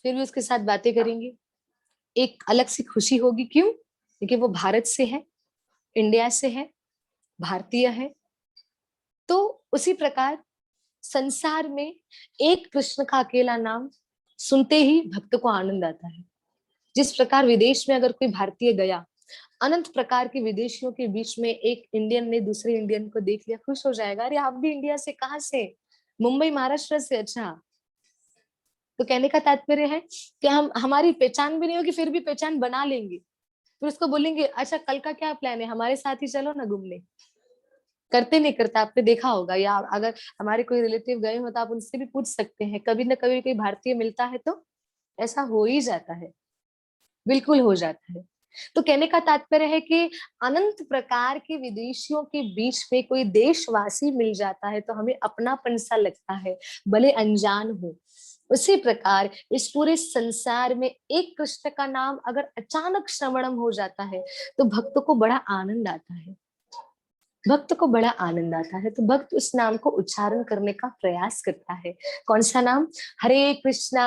फिर भी उसके साथ बातें करेंगे, एक अलग सी खुशी होगी। क्यों? क्योंकि वो भारत से है, इंडिया से है, भारतीय है। तो उसी प्रकार संसार में एक कृष्ण का अकेला नाम सुनते ही भक्त को आनंद आता है। जिस प्रकार विदेश में अगर कोई भारतीय गया, अनंत प्रकार के विदेशियों के बीच में एक इंडियन ने दूसरे इंडियन को देख लिया, खुश हो जाएगा, अरे आप भी इंडिया से, कहाँ से? मुंबई महाराष्ट्र से। अच्छा, तो कहने का तात्पर्य है कि हम, हमारी पहचान भी नहीं होगी फिर भी पहचान बना लेंगे, फिर उसको बोलेंगे अच्छा कल का क्या प्लान है, हमारे साथ ही चलो ना घूमने। करते नहीं करता, आपने देखा होगा, या अगर हमारे कोई रिलेटिव गए हो तो आप उनसे भी पूछ सकते हैं, कभी ना कभी कोई भारतीय मिलता है तो ऐसा हो ही जाता है, बिल्कुल हो जाता है। तो कहने का तात्पर्य है कि अनंत प्रकार के विदेशियों के बीच में कोई देशवासी मिल जाता है तो हमें अपनापन सा लगता है, भले अनजान हो। उसी प्रकार इस पूरे संसार में एक कृष्ण का नाम अगर अचानक श्रवणम हो जाता है तो भक्त को बड़ा आनंद आता है, भक्त को बड़ा आनंद आता है। तो भक्त उस नाम को उच्चारण करने का प्रयास करता है। कौन सा नाम? हरे कृष्णा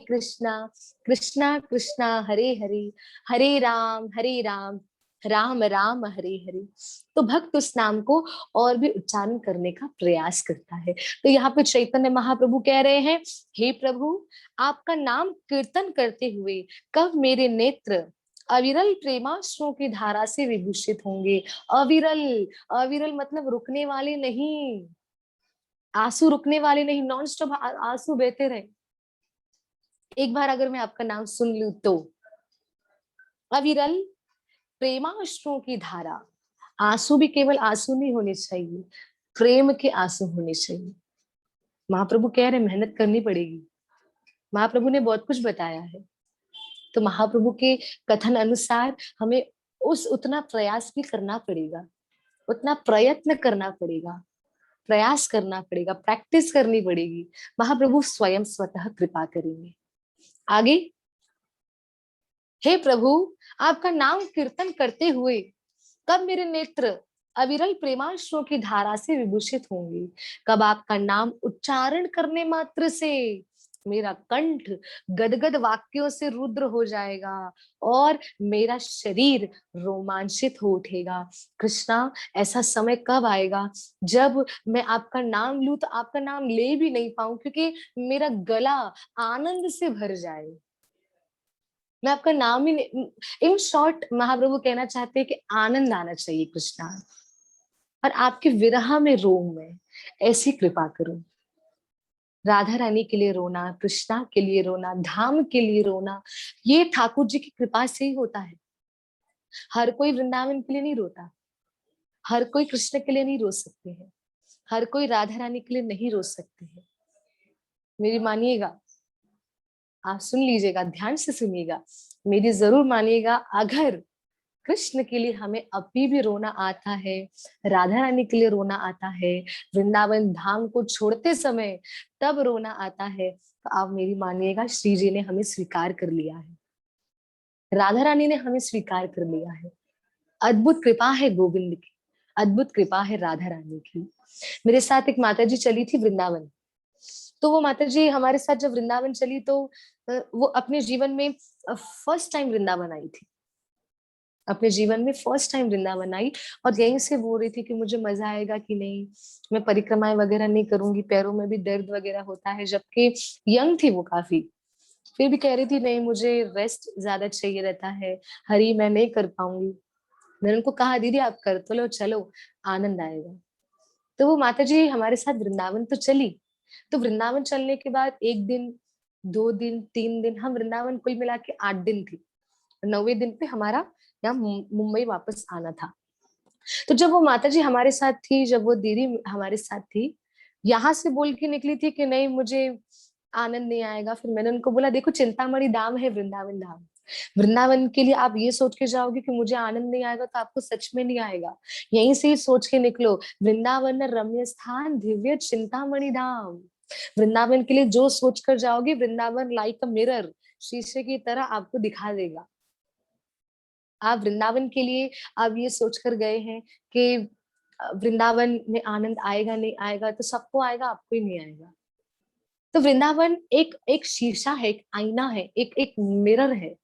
कृष्णा कृष्णा हरे हरे, हरे राम राम हरे हरे। तो भक्त उस नाम को और भी उच्चारण करने का प्रयास करता है। तो यहाँ पे चैतन्य महाप्रभु कह रहे हैं, हे प्रभु, आपका नाम कीर्तन करते हुए कब मेरे नेत्र अविरल प्रेमाश्रुओं की धारा से विभूषित होंगे। अविरल, अविरल मतलब रुकने वाले नहीं, आंसू रुकने वाले नहीं, नॉन स्टॉप आंसू बहते रहे। एक बार अगर मैं आपका नाम सुन लूं तो अविरल प्रेमाश्रुओं की धारा, आंसू भी केवल आंसू नहीं होने चाहिए, प्रेम के आंसू होने चाहिए। महाप्रभु कह रहे मेहनत करनी पड़ेगी, महाप्रभु ने बहुत कुछ बताया है। तो महाप्रभु के कथन अनुसार हमें उस उतना प्रयास भी करना पड़ेगा, उतना प्रयत्न करना पड़ेगा, प्रयास करना पड़ेगा, प्रैक्टिस करनी पड़ेगी। महाप्रभु स्वयं स्वतः कृपा करेंगे। आगे, हे प्रभु, आपका नाम कीर्तन करते हुए कब मेरे नेत्र अविरल प्रेमाश्रुओं की धारा से विभूषित होंगे। कब आपका नाम उच्चारण करने मात्र से मेरा कंठ गदगद वाक्यों से रुद्र हो जाएगा और मेरा शरीर रोमांचित हो उठेगा। कृष्णा, ऐसा समय कब आएगा जब मैं आपका नाम लूं तो आपका नाम ले भी नहीं पाऊं, क्योंकि मेरा गला आनंद से भर जाए, मैं आपका नाम ही नहीं। इन शॉर्ट महाप्रभु कहना चाहते हैं कि आनंद आना चाहिए कृष्णा, और आपके विरह में रोऊं मैं, ऐसी कृपा करो। राधा रानी के लिए रोना, कृष्णा के लिए रोना, धाम के लिए रोना, ये ठाकुर जी की कृपा से ही होता है। हर कोई वृंदावन के लिए नहीं रोता, हर कोई कृष्ण के लिए नहीं रो सकते हैं, हर कोई राधा रानी के लिए नहीं रो सकते हैं। मेरी मानिएगा, आप सुन लीजिएगा, ध्यान से सुनिएगा, मेरी जरूर मानिएगा। अगर कृष्ण के लिए हमें अभी भी रोना आता है, राधा रानी के लिए रोना आता है, वृंदावन धाम को छोड़ते समय तब रोना आता है, तो आप मेरी मानिएगा, श्री जी ने हमें स्वीकार कर लिया है, राधा रानी ने हमें स्वीकार कर लिया है। अद्भुत कृपा है गोविंद की, अद्भुत कृपा है राधा रानी की। मेरे साथ एक माता जी चली थी वृंदावन, तो वो माता जी हमारे साथ जब वृंदावन चली तो वो अपने जीवन में फर्स्ट टाइम वृंदावन आई थी, अपने जीवन में फर्स्ट टाइम वृंदावन आई, और यहीं से बोल रही थी कि मुझे मजा आएगा कि नहीं, मैं परिक्रमाएं वगैरह नहीं करूंगी, पैरों में भी दर्द वगैरह होता है, जबकि यंग थी वो काफी, फिर भी कह रही थी नहीं मुझे रेस्ट ज्यादा चाहिए रहता है, हरी मैं नहीं कर पाऊंगी। मैंने उनको कहा दीदी आप कर तो लो, चलो आनंद आएगा। तो वो माता जी हमारे साथ वृंदावन तो चली, तो वृंदावन चलने के बाद एक दिन, 2 दिन, 3 दिन, हम वृंदावन कुल मिला के 8 दिन थे। 9वें दिन पे हमारा यहाँ मुंबई वापस आना था। तो जब वो माता जी हमारे साथ थी, जब वो दीदी हमारे साथ थी, यहाँ से बोल के निकली थी कि नहीं मुझे आनंद नहीं आएगा। फिर मैंने उनको बोला देखो चिंतामणि धाम है वृंदावन धाम, वृंदावन के लिए आप ये सोच के जाओगे कि मुझे आनंद नहीं आएगा तो आपको सच में नहीं आएगा। यहीं से ही सोच के निकलो, वृंदावन रम्य स्थान दिव्य चिंतामणि धाम। वृंदावन के लिए जो सोच कर जाओगे, वृंदावन लाइक अ मिरर, शीशे की तरह आपको दिखा देगा। आप वृंदावन के लिए आप ये सोचकर गए हैं कि वृंदावन में आनंद आएगा नहीं आएगा, तो सबको आएगा, आपको ही नहीं आएगा। तो वृंदावन एक एक शीशा है, एक आईना है, एक एक मिरर है।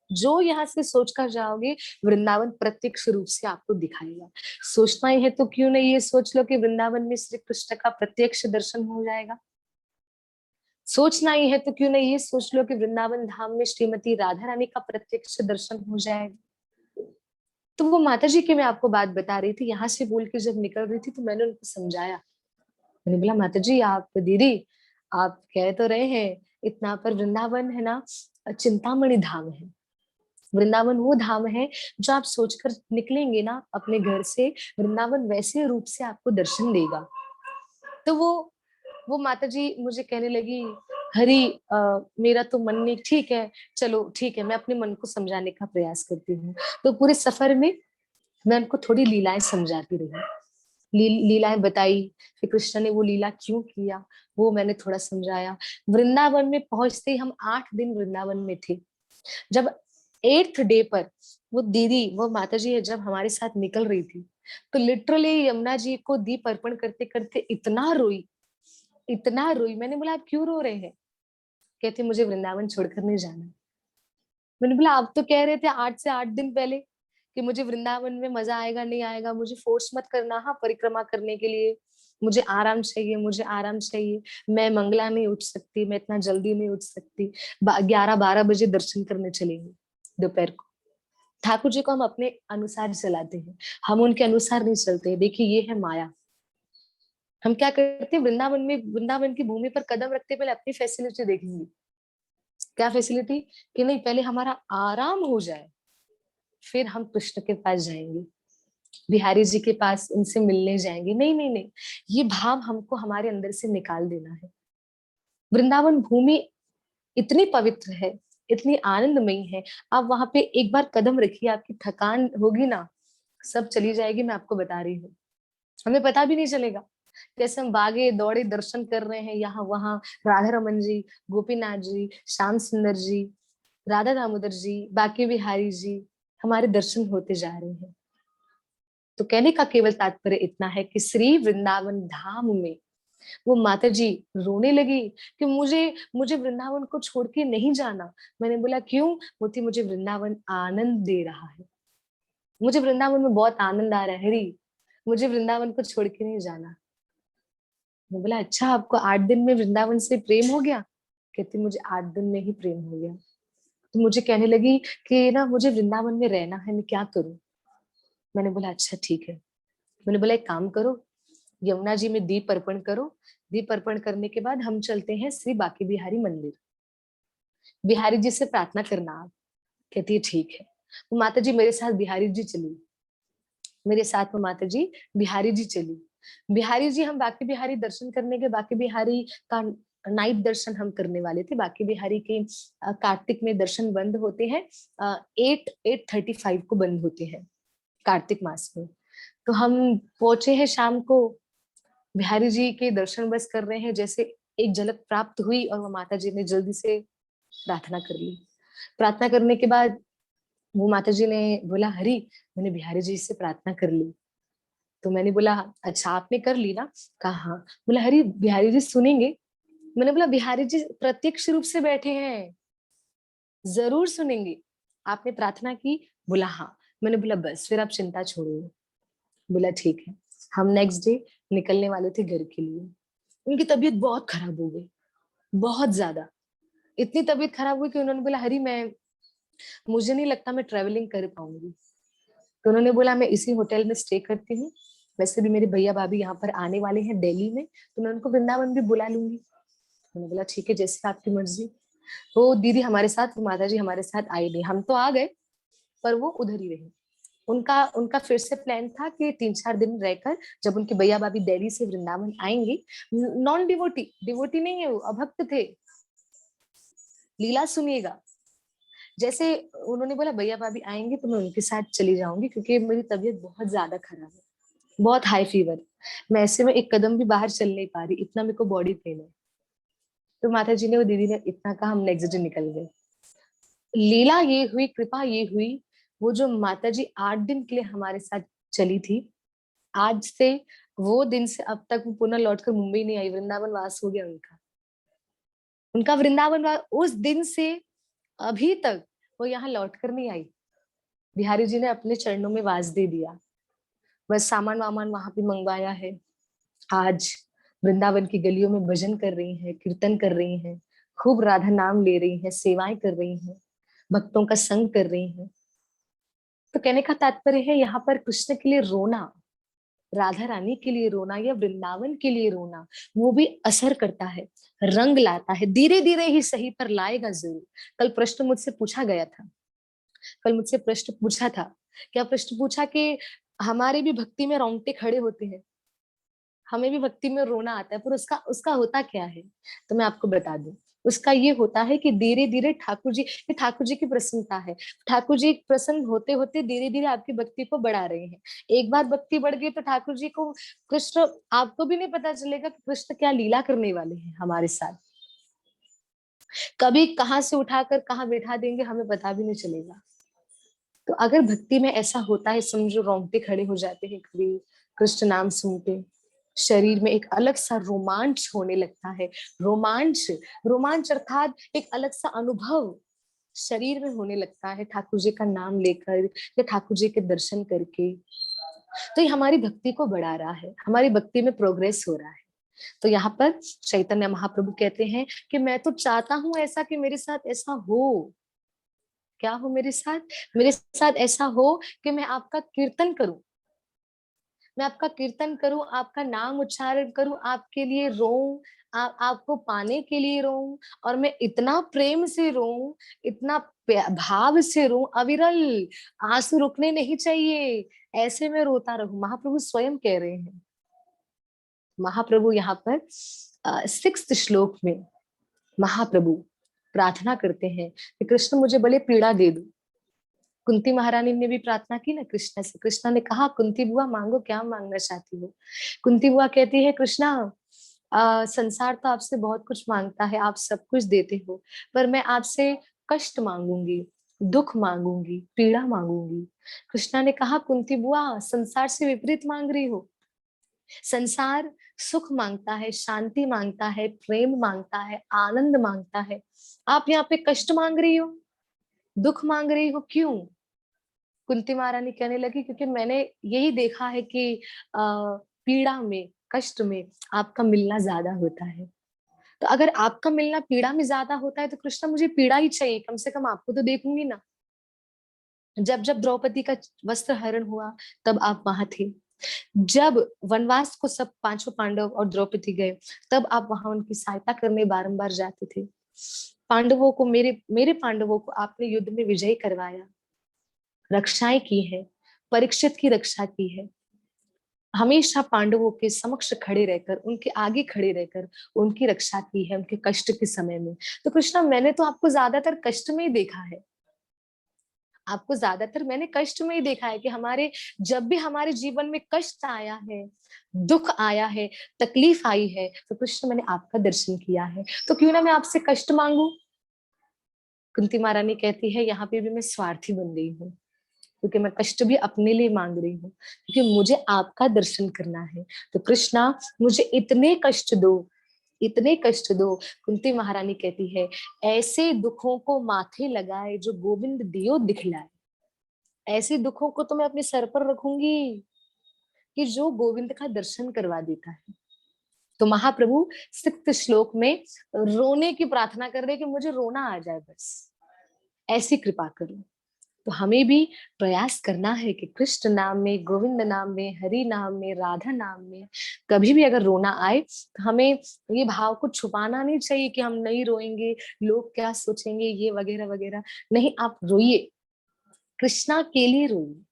जो यहाँ से सोच कर जाओगे, वृंदावन प्रत्यक्ष रूप से आपको दिखाएगा। सोचना ही है तो क्यों नहीं ये सोच लो कि वृंदावन में श्री कृष्ण का प्रत्यक्ष दर्शन हो जाएगा। सोचना ही है तो क्यों नहीं ये सोच लो कि वृंदावन धाम में श्रीमती राधा रानी का प्रत्यक्ष दर्शन हो जाएगा। तो वो माता जी की मैं आपको बात बता रही थी, यहाँ से बोल के जब निकल रही थी तो मैंने उनको समझाया। मैंने बोला माता जी, आप दीदी आप कह तो रहे हैं इतना, पर वृंदावन है ना चिंतामणि धाम है। वृंदावन वो धाम है जो आप सोचकर निकलेंगे ना अपने घर से, वृंदावन वैसे रूप से आपको दर्शन देगा। तो वो माता जी मुझे कहने लगी हरी मेरा तो मन नहीं, ठीक है चलो ठीक है, मैं अपने मन को समझाने का प्रयास करती हूँ। तो पूरे सफर में मैं उनको थोड़ी लीलाएं समझाती रही, लीलाएं बताई। फिर कृष्ण ने वो लीला क्यों किया वो मैंने थोड़ा समझाया। वृंदावन में पहुंचते ही हम 8 दिन वृंदावन में थे। जब 8th डे पर वो दीदी, वो माता जी है, जब हमारे साथ निकल रही थी, तो लिटरली यमुना जी को दीप अर्पण करते करते इतना रोई, इतना रोई। मैंने बोला आप क्यों रो रहे हैं? कहते मुझे वृंदावन छोड़कर नहीं जाना। मैंने बोला आप तो कह रहे थे 8 से 8 दिन पहले कि मुझे वृंदावन में मजा आएगा नहीं आएगा, मुझे फोर्स मत करना हाँ परिक्रमा करने के लिए, मुझे आराम चाहिए, मुझे आराम चाहिए। मैं मंगला नहीं उठ सकती, मैं इतना जल्दी नहीं उठ सकती। 11-12 बजे दर्शन करने चलेंगे दोपहर को। ठाकुर जी को हम अपने अनुसार चलाते हैं, हम उनके अनुसार नहीं चलते। देखिए ये है माया। हम क्या करते हैं, वृंदावन में, वृंदावन की भूमि पर कदम रखते पहले अपनी फैसिलिटी देखेंगे। क्या फैसिलिटी? कि नहीं पहले हमारा आराम हो जाए, फिर हम कृष्ण के पास जाएंगे, बिहारी जी के पास उनसे मिलने जाएंगे। नहीं नहीं नहीं, ये भाव हमको हमारे अंदर से निकाल देना है। वृंदावन भूमि इतनी पवित्र है, इतनी आनंदमयी है। आप वहां पे एक बार कदम रखिए, आपकी थकान होगी ना सब चली जाएगी। मैं आपको बता रही हूँ, हमें पता भी नहीं चलेगा कैसे हम भागे दौड़े दर्शन कर रहे हैं यहाँ वहां। राधा रमन जी, गोपीनाथ जी, श्याम सुंदर जी, राधा दामोदर जी, बाके बिहारी जी, हमारे दर्शन होते जा रहे हैं। तो कहने का केवल तात्पर्य इतना है कि श्री वृंदावन धाम में वो माता जी रोने लगी कि मुझे मुझे वृंदावन को छोड़ के नहीं जाना। मैंने बोला क्यों? बोलती मुझे वृंदावन आनंद दे रहा है, मुझे वृंदावन में बहुत आनंद आ रहा है हरी, मुझे वृंदावन को छोड़ के नहीं जाना। मैं बोला अच्छा आपको 8 दिन में वृंदावन से प्रेम हो गया? कहती मुझे 8 दिन में ही प्रेम हो गया। तो मुझे कहने लगी कि ना मुझे वृंदावन में रहना है, मैं क्या करूं? मैंने बोला अच्छा ठीक है। मैंने बोला एक काम करो, यमुना जी में दीप अर्पण करो, दीप अर्पण करने के बाद हम चलते हैं श्री बांके बिहारी मंदिर, बिहारी जी से प्रार्थना करना आप। कहती है ठीक है। वो माता जी मेरे साथ बिहारी जी चली, मेरे साथ में माता जी बिहारी जी चली। बिहारी जी, हम बांके बिहारी दर्शन करने के, बांके बिहारी का नाइट दर्शन हम करने वाले थे। बांके बिहारी के कार्तिक में दर्शन बंद होते हैं, 8:35 को बंद होते हैं कार्तिक मास में। तो हम पहुंचे हैं शाम को, बिहारी जी के दर्शन बस कर रहे हैं, जैसे एक झलक प्राप्त हुई और वो माता जी ने जल्दी से प्रार्थना कर ली। प्रार्थना करने के बाद वो माता जी ने बोला हरी, मैंने बिहारी जी से प्रार्थना कर ली। तो मैंने बोला अच्छा आपने कर ली ना? कहा हाँ। बोला हरी बिहारी जी सुनेंगे? मैंने बोला बिहारी जी प्रत्यक्ष रूप से बैठे हैं, जरूर सुनेंगे। आपने प्रार्थना की? बोला हाँ। मैंने बोला बस फिर आप चिंता छोड़िए। बोला ठीक है। हम नेक्स्ट डे निकलने वाले थे घर के लिए। उनकी तबीयत बहुत खराब हो गई, बहुत ज्यादा। इतनी तबीयत खराब हुई कि उन्होंने बोला हरी मैं, मुझे नहीं लगता मैं ट्रेवलिंग कर पाऊंगी। तो उन्होंने बोला मैं इसी होटल में स्टे करती हूँ, वैसे भी मेरे भैया भाभी यहाँ पर आने वाले हैं दिल्ली में, तो मैं उनको वृंदावन भी बुला लूंगी। उन्होंने बोला ठीक है जैसे आपकी मर्जी। वो दीदी हमारे साथ, वो माता जी हमारे साथ आई नहीं, हम तो आ गए पर वो उधर ही रही। उनका उनका फिर से प्लान था कि 3-4 दिन रहकर जब उनके भैया भाभी दिल्ली से वृंदावन आएंगे, नॉन डिवोटी, डिवोटी नहीं है वो, अभक्त थे। लीला सुनिएगा। जैसे उन्होंने बोला भैया भाभी आएंगे तो मैं उनके साथ चली जाऊंगी, क्योंकि मेरी तबीयत बहुत ज्यादा खराब है, बहुत हाई फीवर। मैं ऐसे में एक कदम भी बाहर चल नहीं पा रही, इतना मेरे को बॉडी पेन है। तो माता जी ने, वो दीदी ने इतना कहा, हम नेक्स्ट डे निकल गए। लीला ये हुई, कृपा ये हुई, वो जो माता जी 8 दिन के लिए हमारे साथ चली थी, आज से वो दिन से अब तक वो पुनः लौटकर मुंबई नहीं आई, वृंदावन वास हो गया उनका। उनका वृंदावन वास उस दिन से अभी तक वो यहाँ लौट कर नहीं आई। बिहारी जी ने अपने चरणों में वास दे दिया, बस सामान वामान वहां पे मंगवाया है। आज वृंदावन की गलियों में भजन कर रही हैं, कीर्तन कर रही हैं, खूब राधा नाम ले रही हैं, सेवाएं कर रही हैं, भक्तों का संग कर रही हैं। तो कहने का तात्पर्य है यहाँ पर कृष्ण के लिए रोना, राधा रानी के लिए रोना या वृंदावन के लिए रोना, वो भी असर करता है, रंग लाता है, धीरे धीरे ही सही पर लाएगा जरूर। कल प्रश्न मुझसे पूछा गया था, कल मुझसे प्रश्न पूछा था, क्या प्रश्न पूछा कि हमारे भी भक्ति में रोंगटे खड़े होते हैं, हमें भी भक्ति में रोना आता है, पर उसका उसका होता क्या है? तो मैं आपको बता दूं, उसका ये होता है कि धीरे धीरे ठाकुर जी, ये ठाकुर जी की प्रसन्नता है। ठाकुर जी प्रसन्न होते होते धीरे धीरे आपकी भक्ति को बढ़ा रहे हैं। एक बार भक्ति बढ़ गई तो ठाकुर जी को, कृष्ण, आपको भी नहीं पता चलेगा कि कृष्ण क्या लीला करने वाले हैं हमारे साथ। कभी कहाँ से उठाकर कहाँ बैठा देंगे हमें पता भी नहीं चलेगा। तो अगर भक्ति में ऐसा होता है, समझो रोंगटे खड़े हो जाते हैं कभी कृष्ण नाम सुनते, शरीर में एक अलग सा रोमांच होने लगता है। रोमांच, रोमांच अर्थात एक अलग सा अनुभव शरीर में होने लगता है ठाकुर जी का नाम लेकर या ठाकुर जी के दर्शन करके। तो ये हमारी भक्ति को बढ़ा रहा है, हमारी भक्ति में प्रोग्रेस हो रहा है। तो यहाँ पर चैतन्य महाप्रभु कहते हैं कि मैं तो चाहता हूं ऐसा, कि मेरे साथ ऐसा हो। क्या हो मेरे साथ? मेरे साथ ऐसा हो कि मैं आपका कीर्तन करूं, मैं आपका कीर्तन करूं, आपका नाम उच्चारण करूं, आपके लिए रोऊं, आपको पाने के लिए रोऊं, और मैं इतना प्रेम से रोऊं, इतना भाव से रोऊं, अविरल, आंसू रुकने नहीं चाहिए, ऐसे में रोता रहूं। महाप्रभु स्वयं कह रहे हैं। महाप्रभु यहाँ पर 6th श्लोक में महाप्रभु प्रार्थना करते हैं कि कृष्ण मुझे बड़े पीड़ा दे दो। कुंती महारानी ने भी प्रार्थना की ना कृष्ण से। कृष्ण ने कहा कुंती बुआ मांगो, क्या मांगना चाहती हो? कुंती बुआ कहती है कृष्णा, संसार तो आपसे बहुत कुछ मांगता है, आप सब कुछ देते हो, पर मैं आपसे कष्ट मांगूंगी, दुख मांगूंगी, पीड़ा मांगूंगी। कृष्णा ने कहा कुंती बुआ संसार से विपरीत मांग रही हो। संसार सुख मांगता है, शांति मांगता है, प्रेम मांगता है, आनंद मांगता है। आप यहाँ पे कष्ट मांग रही हो, दुख मांग रही हो, क्यों? कुंती महारानी कहने लगी क्योंकि मैंने यही देखा है कि पीड़ा में, कष्ट में आपका मिलना ज्यादा होता है। तो अगर आपका मिलना पीड़ा में ज्यादा होता है तो कृष्ण मुझे पीड़ा ही चाहिए, कम से कम आपको तो देखूंगी ना। जब जब द्रौपदी का वस्त्र हरण हुआ तब आप वहां थे। जब वनवास को सब पांचों पांडव और द्रौपदी गए तब आप वहां उनकी सहायता करने बारंबार जाते थे। पांडवों को, मेरे मेरे पांडवों को आपने युद्ध में विजय करवाया, रक्षाएं की है, परीक्षित की रक्षा की है। हमेशा पांडवों के समक्ष खड़े रहकर, उनके आगे खड़े रहकर उनकी रक्षा की है उनके कष्ट के समय में। तो कृष्णा मैंने तो आपको ज्यादातर कष्ट में ही देखा है, आपको ज्यादातर मैंने कष्ट में ही देखा है कि हमारे, जब भी हमारे जीवन में कष्ट आया है, दुख आया है, तकलीफ आई है, तो कृष्ण मैंने आपका दर्शन किया है, तो क्यों ना मैं आपसे कष्ट मांगू। कुंती महारानी कहती है यहाँ पे भी मैं स्वार्थी बन गई हूँ, क्योंकि मैं कष्ट भी अपने लिए मांग रही हूँ, क्योंकि मुझे आपका दर्शन करना है। तो कृष्णा मुझे इतने कष्ट दो, इतने कष्ट दो। कुंती महारानी कहती है ऐसे दुखों को माथे लगाए जो गोविंद दियो दिखलाए। ऐसे दुखों को तो मैं अपने सर पर रखूंगी कि जो गोविंद का दर्शन करवा देता है। तो महाप्रभु 6th श्लोक में रोने की प्रार्थना कर रहे कि मुझे रोना आ जाए बस, ऐसी कृपा करो। तो हमें भी प्रयास करना है कि कृष्ण नाम में, गोविंद नाम में, हरि नाम में, राधा नाम में कभी भी अगर रोना आए तो हमें ये भाव को छुपाना नहीं चाहिए कि हम नहीं रोएंगे, लोग क्या सोचेंगे, ये वगैरह वगैरह। नहीं, आप रोइए, कृष्णा के लिए रोइए।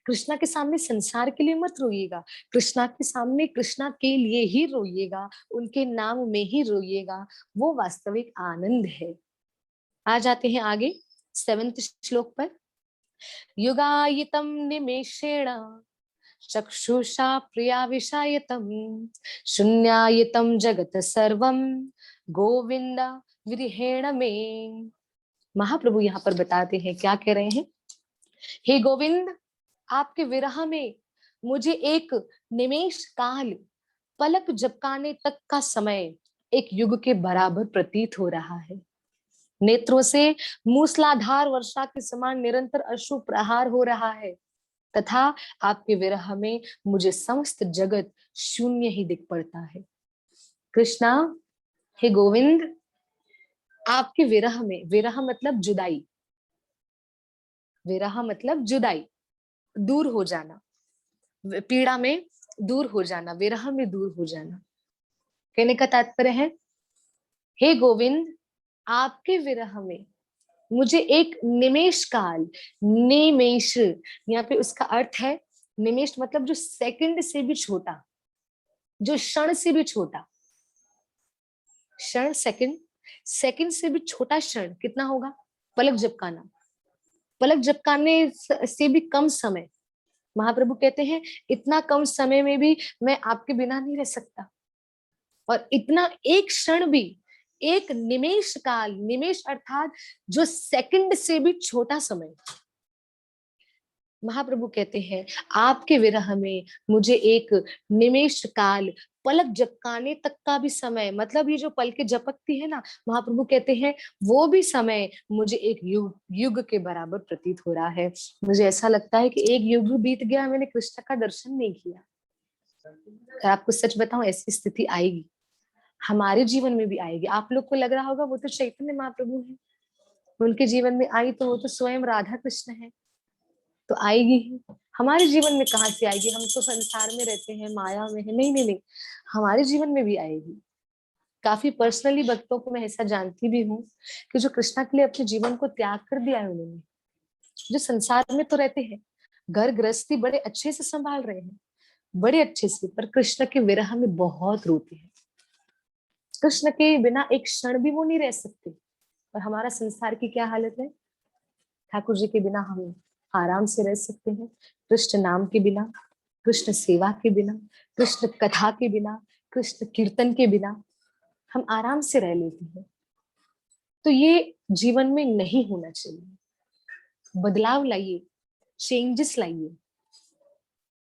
कृष्णा के सामने संसार के लिए मत रोइएगा, कृष्णा के सामने कृष्णा के लिए ही रोइएगा, उनके नाम में ही रोइएगा। वो वास्तविक आनंद है। आ जाते हैं आगे 7th श्लोक पर। युगायितं निमेषेण चक्षुषा प्रियाविशायतं शून्यायितं जगत सर्वं गोविंद विरहेण में। महाप्रभु यहाँ पर बताते हैं, क्या कह रहे हैं? हे गोविंद, आपके विरह में मुझे एक निमेष काल, पलक झपकाने तक का समय एक युग के बराबर प्रतीत हो रहा है। नेत्रों से मूसलाधार वर्षा के समान निरंतर अश्रु प्रहार हो रहा है, तथा आपके विरह में मुझे समस्त जगत शून्य ही दिख पड़ता है। कृष्णा, हे गोविंद, आपके विरह में, विरह मतलब जुदाई, विरह मतलब जुदाई, दूर हो जाना, पीड़ा में दूर हो जाना, विरह में दूर हो जाना। कहने का तात्पर्य है, हे गोविंद, आपके विरह में मुझे एक निमेष काल, निमेष यहाँ पे उसका अर्थ है, निमेष मतलब जो सेकंड से भी छोटा, जो क्षण से भी छोटा, क्षण, सेकंड, सेकंड से भी छोटा क्षण कितना होगा? पलक झपकाना। पलक झपकाने से भी कम समय। महाप्रभु कहते हैं इतना कम समय में भी मैं आपके बिना नहीं रह सकता। और इतना एक क्षण भी, एक निमेष काल, निमेष अर्थात जो सेकंड से भी छोटा समय, महाप्रभु कहते हैं आपके विरह में मुझे एक निमेष काल, पलक झपकाने तक का भी समय, मतलब ये जो पलकें झपकती है ना, महाप्रभु कहते हैं वो भी समय मुझे एक युग युग के बराबर प्रतीत हो रहा है। मुझे ऐसा लगता है कि एक युग बीत गया, मैंने कृष्ण का दर्शन नहीं किया। अगर आपको सच बताऊं, ऐसी स्थिति आएगी, हमारे जीवन में भी आएगी। आप लोग को लग रहा होगा वो तो चैतन्य महाप्रभु है, उनके जीवन में आई तो वो तो स्वयं राधा कृष्ण है, तो आएगी ही। हमारे जीवन में कहाँ से आएगी? हम तो संसार में रहते हैं, माया में है। नहीं नहीं नहीं, हमारे जीवन में भी आएगी। काफी पर्सनली भक्तों को मैं ऐसा जानती भी हूँ कि जो कृष्णा के लिए अपने जीवन को त्याग कर दिया है उन्होंने, जो संसार में तो रहते हैं, घर गृहस्थी बड़े अच्छे से संभाल रहे हैं, बड़े अच्छे से, पर कृष्ण के विरह में बहुत रोते हैं। कृष्ण के बिना एक क्षण भी वो नहीं रह सकते। और हमारा संसार की क्या हालत है? ठाकुर जी के बिना हम आराम से रह सकते हैं, कृष्ण नाम के बिना, कृष्ण सेवा के बिना, कृष्ण कथा के बिना, कृष्ण कीर्तन के बिना हम आराम से रह लेते हैं। तो ये जीवन में नहीं होना चाहिए। बदलाव लाइए, चेंजेस लाइए।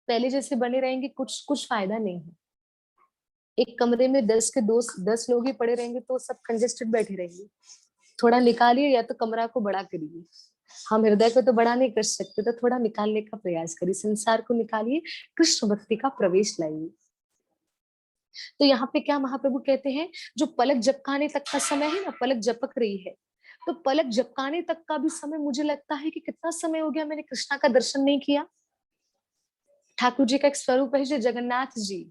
पहले जैसे बने रहेंगे कुछ कुछ फायदा नहीं है। एक कमरे में 10 लोग ही पड़े रहेंगे तो सब कंजेस्टेड बैठे रहेंगे। थोड़ा निकालिए, या तो कमरा को बड़ा करिए। हम हृदय को तो बड़ा नहीं कर सकते, तो थोड़ा निकालने का प्रयास करिए, संसार को निकालिए, कृष्ण भक्ति का प्रवेश लाइए। तो यहाँ पे क्या महाप्रभु कहते हैं, जो पलक झपकाने तक का समय है ना, पलक झपक रही है, तो पलक झपकाने तक का भी समय, मुझे लगता है कि कितना समय हो गया मैंने कृष्णा का दर्शन नहीं किया। ठाकुर जी का एक स्वरूप है, जो जगन्नाथ जी,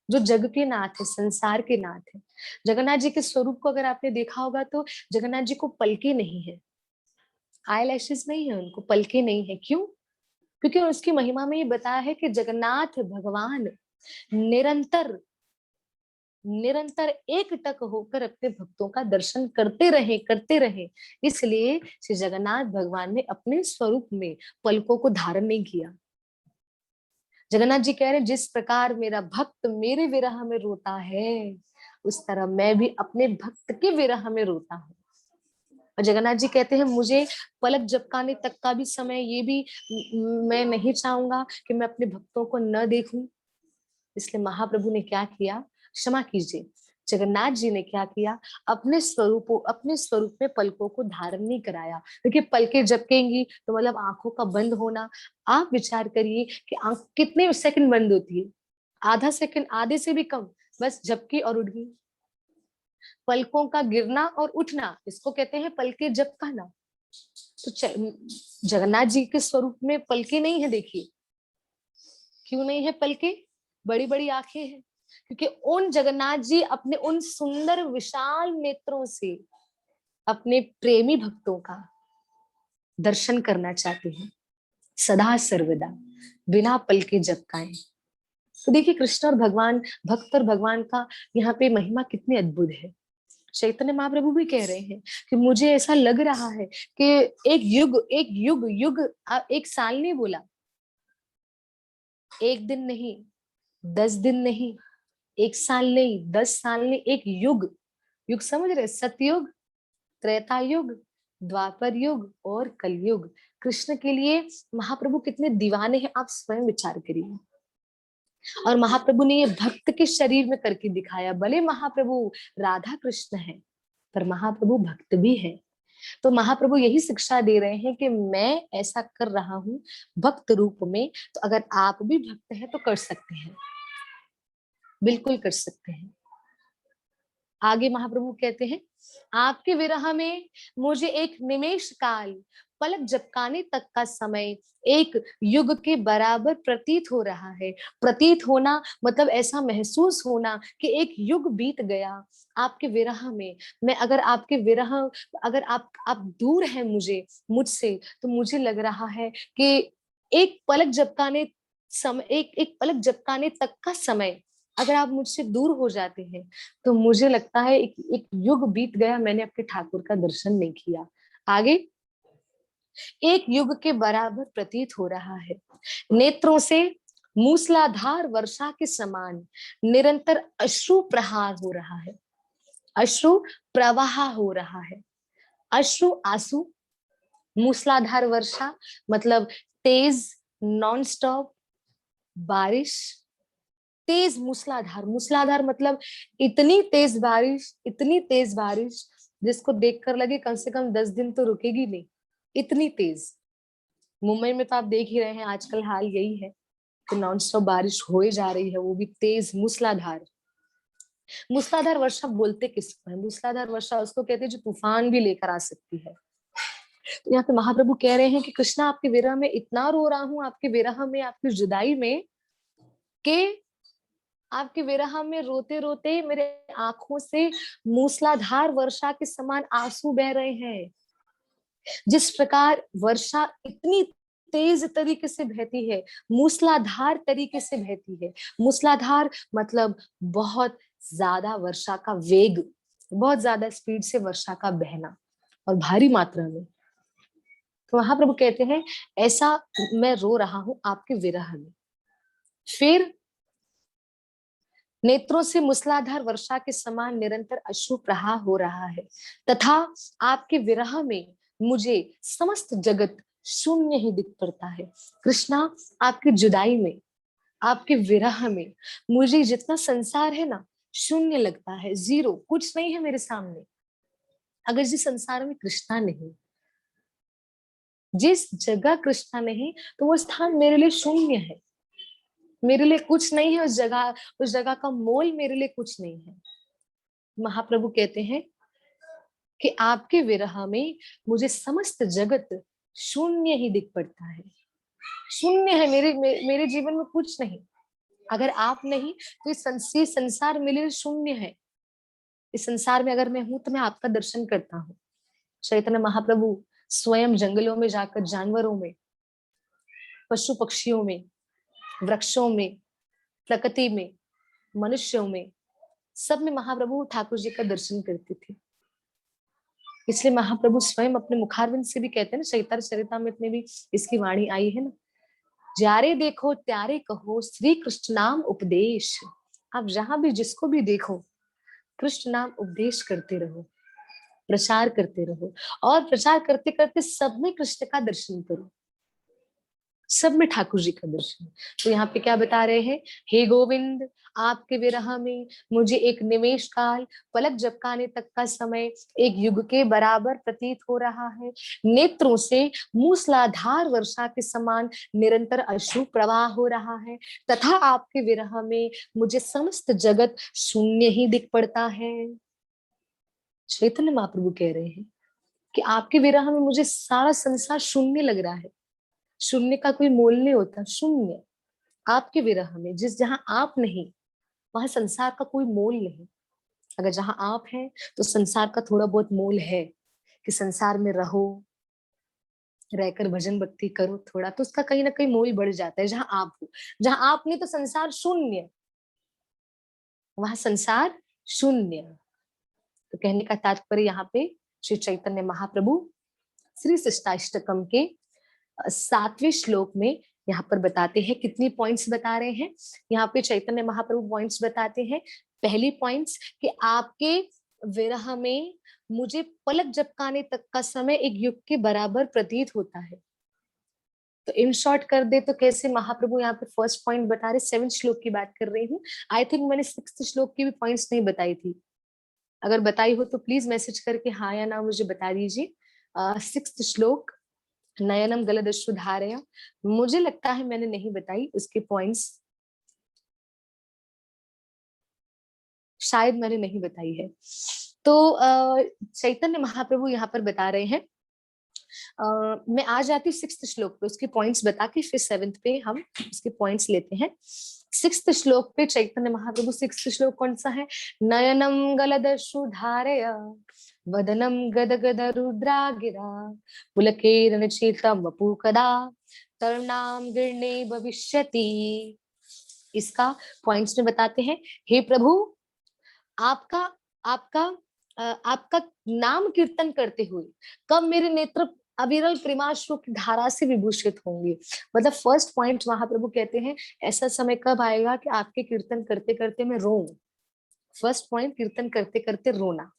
जो जग के नाथ है, संसार के नाथ है। जगन्नाथ जी के स्वरूप को अगर आपने देखा होगा तो जगन्नाथ जी को पलके नहीं है, आई लैशेस नहीं है, उनको पलके नहीं है। क्यों? क्योंकि उसकी महिमा में ये बताया है कि जगन्नाथ भगवान निरंतर निरंतर एक टक होकर अपने भक्तों का दर्शन करते रहे। इसलिए श्री जगन्नाथ भगवान ने अपने स्वरूप में पलकों को धारण नहीं किया। जगन्नाथ जी कह रहे हैं, जिस प्रकार मेरा भक्त मेरे विरह में रोता है, उस तरह मैं भी अपने भक्त के विरह में रोता हूँ। और जगन्नाथ जी कहते हैं, मुझे पलक झपकाने तक का भी समय, ये भी मैं नहीं चाहूंगा कि मैं अपने भक्तों को न देखूं। इसलिए महाप्रभु ने क्या किया, क्षमा कीजिए, जगन्नाथ जी ने क्या किया, अपने स्वरूप में पलकों को धारण नहीं कराया। क्योंकि पलकें झपकेंगी तो मतलब आंखों का बंद होना। आप विचार करिए कि आंख कितने सेकंड बंद होती है? आधा सेकंड, आधे से भी कम, बस झपकी और उठ गई। पलकों का गिरना और उठना, इसको कहते हैं पलके झपकाना। तो जगन्नाथ जी के स्वरूप में पलके नहीं है। देखिए क्यों नहीं है पलके? बड़ी बड़ी आंखें हैं, क्योंकि उन जगन्नाथ जी अपने उन सुंदर विशाल नेत्रों से अपने प्रेमी भक्तों का दर्शन करना चाहते हैं, सदा सर्वदा बिना पलके झपकाए। तो देखिए कृष्ण और भगवान, भक्त और भगवान का यहाँ पे महिमा कितनी अद्भुत है। चैतन्य महाप्रभु भी कह रहे हैं कि मुझे ऐसा लग रहा है कि एक युग एक साल नहीं बोला, एक दिन नहीं, 10 दिन नहीं, एक साल नहीं, 10 साल नहीं, एक युग। युग समझ रहे? सतयुग, त्रेता युग, द्वापर युग और कलयुग। कृष्ण के लिए महाप्रभु कितने दीवाने हैं, आप स्वयं विचार करिए। और महाप्रभु ने ये भक्त के शरीर में करके दिखाया। भले महाप्रभु राधा कृष्ण है, पर महाप्रभु भक्त भी है। तो महाप्रभु यही शिक्षा दे रहे हैं कि मैं ऐसा कर रहा हूं भक्त रूप में, तो अगर आप भी भक्त हैं तो कर सकते हैं, बिल्कुल कर सकते हैं। आगे महाप्रभु कहते हैं, आपके विरह में मुझे एक निमेष काल, पलक झपकाने तक का समय एक युग के बराबर प्रतीत हो रहा है। प्रतीत होना मतलब ऐसा महसूस होना कि एक युग बीत गया आपके विरह में। मैं अगर आपके विरह, अगर आप दूर हैं मुझसे, तो मुझे लग रहा है कि एक पलक झपकाने समय, एक एक पलक झपकाने तक का समय अगर आप मुझसे दूर हो जाते हैं तो मुझे लगता है एक युग बीत गया, मैंने अपने ठाकुर का दर्शन नहीं किया। आगे, एक युग के बराबर प्रतीत हो रहा है, नेत्रों से मूसलाधार वर्षा के समान निरंतर अश्रु प्रहार हो रहा है, अश्रु प्रवाह हो रहा है। अश्रु आंसू, मूसलाधार वर्षा मतलब तेज नॉन स्टॉप बारिश, तेज मूसलाधार, मूसलाधार मतलब इतनी तेज बारिश, इतनी तेज बारिश जिसको देखकर लगे कम से कम 10 दिन तो रुकेगी नहीं, इतनी तेज। मुंबई में तो आप देख ही रहे हैं आजकल हाल यही है कि नॉन स्टॉप बारिश हो ही जा रही है, वो भी तेज मूसलाधार। मूसलाधार वर्षा बोलते किसको है? मूसलाधार वर्षा उसको कहते हैं जो तूफान भी लेकर आ सकती है। तो यहाँ पे महाप्रभु कह रहे हैं कि कृष्णा आपके विरह में इतना रो रहा हूं, आपके विरह में, आपकी जुदाई में, कि आपके विरह में रोते रोते मेरे आंखों से मूसलाधार वर्षा के समान आंसू बह रहे हैं। जिस प्रकार वर्षा इतनी तेज तरीके से बहती है, मूसलाधार तरीके से बहती है, मूसलाधार मतलब बहुत ज्यादा वर्षा का वेग, बहुत ज्यादा स्पीड से वर्षा का बहना और भारी मात्रा में। तो महाप्रभु कहते हैं ऐसा मैं रो रहा हूं आपके विरह में। फिर नेत्रों से मूसलाधार वर्षा के समान निरंतर अश्रु प्रवाह हो रहा है, तथा आपके विरह में मुझे समस्त जगत शून्य ही दिख पड़ता है। कृष्णा, आपकी जुदाई में, आपके विरह में मुझे जितना संसार है ना, शून्य लगता है, जीरो, कुछ नहीं है मेरे सामने। अगर जिस संसार में कृष्णा नहीं, जिस जगह कृष्णा नहीं, तो वो स्थान मेरे लिए शून्य है, मेरे लिए कुछ नहीं है। उस जगह का मोल मेरे लिए कुछ नहीं है। महाप्रभु कहते हैं कि आपके विरह में मुझे समस्त जगत शून्य ही दिख पड़ता है, शून्य है, मेरे जीवन में कुछ नहीं। अगर आप नहीं तो ये संसार मेरे लिए शून्य है। इस संसार में अगर मैं हूं तो मैं आपका दर्शन करता हूँ। चैतन्य महाप्रभु स्वयं जंगलों में जाकर जानवरों में, पशु पक्षियों में, वृक्षों में, प्रकृति में, मनुष्यों में, सब में महाप्रभु ठाकुर जी का दर्शन करते थे। इसलिए महाप्रभु स्वयं अपने मुखारविंद से भी कहते हैं ना, चैतन्य चरितामृत में भी इसकी वाणी आई है ना, जारे देखो त्यारे कहो श्री कृष्ण नाम उपदेश। आप जहां भी जिसको भी देखो कृष्ण नाम उपदेश करते रहो, प्रचार करते रहो, और प्रचार करते करते सब में कृष्ण का दर्शन करो, सब में ठाकुर जी का दर्शन। तो यहाँ पे क्या बता रहे हैं, हे गोविंद, आपके विरह में मुझे एक निमेष काल, पलक झपकाने तक का समय एक युग के बराबर प्रतीत हो रहा है। नेत्रों से मूसलाधार वर्षा के समान निरंतर अश्रु प्रवाह हो रहा है, तथा आपके विरह में मुझे समस्त जगत शून्य ही दिख पड़ता है। चैतन्य महाप्रभु कह रहे हैं कि आपके विरह में मुझे सारा संसार शून्य लग रहा है। शून्य का कोई मोल नहीं होता, शून्य। आपके विरह में जहां आप नहीं, वहां संसार का कोई मोल नहीं। अगर जहां आप हैं तो संसार का थोड़ा बहुत मोल है, कि संसार में रहो, रहकर भजन भक्ति करो थोड़ा, तो उसका कहीं ना कहीं मोल बढ़ जाता है। जहां आप हो, जहां आप नहीं तो संसार शून्य, वहां संसार शून्य। तो कहने का तात्पर्य यहाँ पे श्री चैतन्य महाप्रभु श्री शिष्टाष्टकम के 7वें श्लोक में यहाँ पर बताते हैं, कितनी पॉइंट्स बता रहे हैं यहाँ पे चैतन्य महाप्रभु, पॉइंट्स बताते हैं। पहली पॉइंट्स कि आपके विरह में मुझे पलक झपकाने तक का समय एक युग के बराबर प्रतीत होता है। तो इन शॉर्ट कर दे तो कैसे महाप्रभु यहाँ पे फर्स्ट पॉइंट बता रहे, 7वें श्लोक की बात कर रही हूँ। आई थिंक मैंने 6th श्लोक की भी पॉइंट्स नहीं बताई थी, अगर बताई हो तो प्लीज मैसेज करके हाँ या ना मुझे बता दीजिए। 6th श्लोक, नयनम गलदश्रु धारया, मुझे लगता है मैंने नहीं बताई उसके पॉइंट्स, शायद मैंने नहीं बताई है। तो चैतन्य महाप्रभु यहाँ पर बता रहे हैं, मैं आ जाती हूँ 6th श्लोक पे, उसके पॉइंट्स बता के फिर 7th पे हम उसके पॉइंट्स लेते हैं। 6th श्लोक पे चैतन्य महाप्रभु, 6th श्लोक कौन सा है, नयनम गलदश्रु धारया वदनम गदगद रुद्रागिरा पुलकेरनचितं वपु कदा तरुणां गीर्णे भविष्यति। इसका पॉइंट्स में बताते हैं। हे प्रभु, आपका आपका आपका नाम कीर्तन करते हुए कब मेरे नेत्र अविरल प्रेमाश्रु की धारा से विभूषित होंगे। मतलब फर्स्ट पॉइंट महाप्रभु कहते हैं ऐसा समय कब आएगा कि आपके कीर्तन करते करते मैं रो। फर्स्ट पॉइंट, कीर्तन करते करते रोना।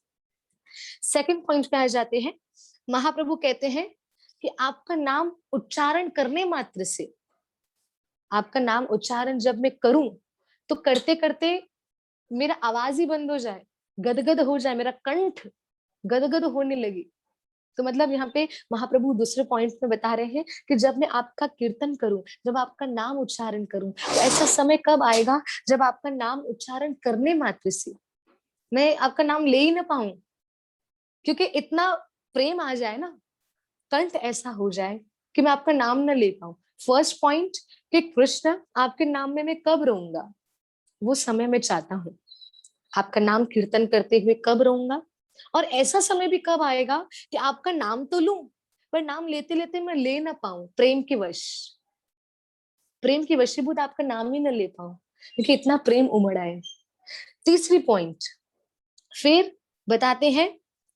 सेकंड पॉइंट पे आ जाते हैं, महाप्रभु कहते हैं कि आपका नाम उच्चारण करने मात्र से, आपका नाम उच्चारण जब मैं करूं तो करते करते मेरा आवाज ही बंद हो जाए, गदगद हो जाए, मेरा कंठ गदगद होने लगे। तो मतलब यहाँ पे महाप्रभु दूसरे पॉइंट में बता रहे हैं कि जब मैं आपका कीर्तन करूं, जब आपका नाम उच्चारण करूं, तो ऐसा समय कब आएगा जब आपका नाम उच्चारण करने मात्र से मैं आपका नाम ले ही ना पाऊं, क्योंकि इतना प्रेम आ जाए ना, कंठ ऐसा हो जाए कि मैं आपका नाम न ले पाऊं। फर्स्ट पॉइंट कि कृष्ण आपके नाम में मैं कब रहूंगा, वो समय मैं चाहता हूँ। आपका नाम कीर्तन करते हुए कब रहूंगा, और ऐसा समय भी कब आएगा कि आपका नाम तो लूं पर नाम लेते लेते मैं ले ना पाऊं, प्रेम के वश, प्रेम की वशीभूत आपका नाम ही न ले पाऊं, क्योंकि इतना प्रेम उमड़ा है। तीसरी पॉइंट फिर बताते हैं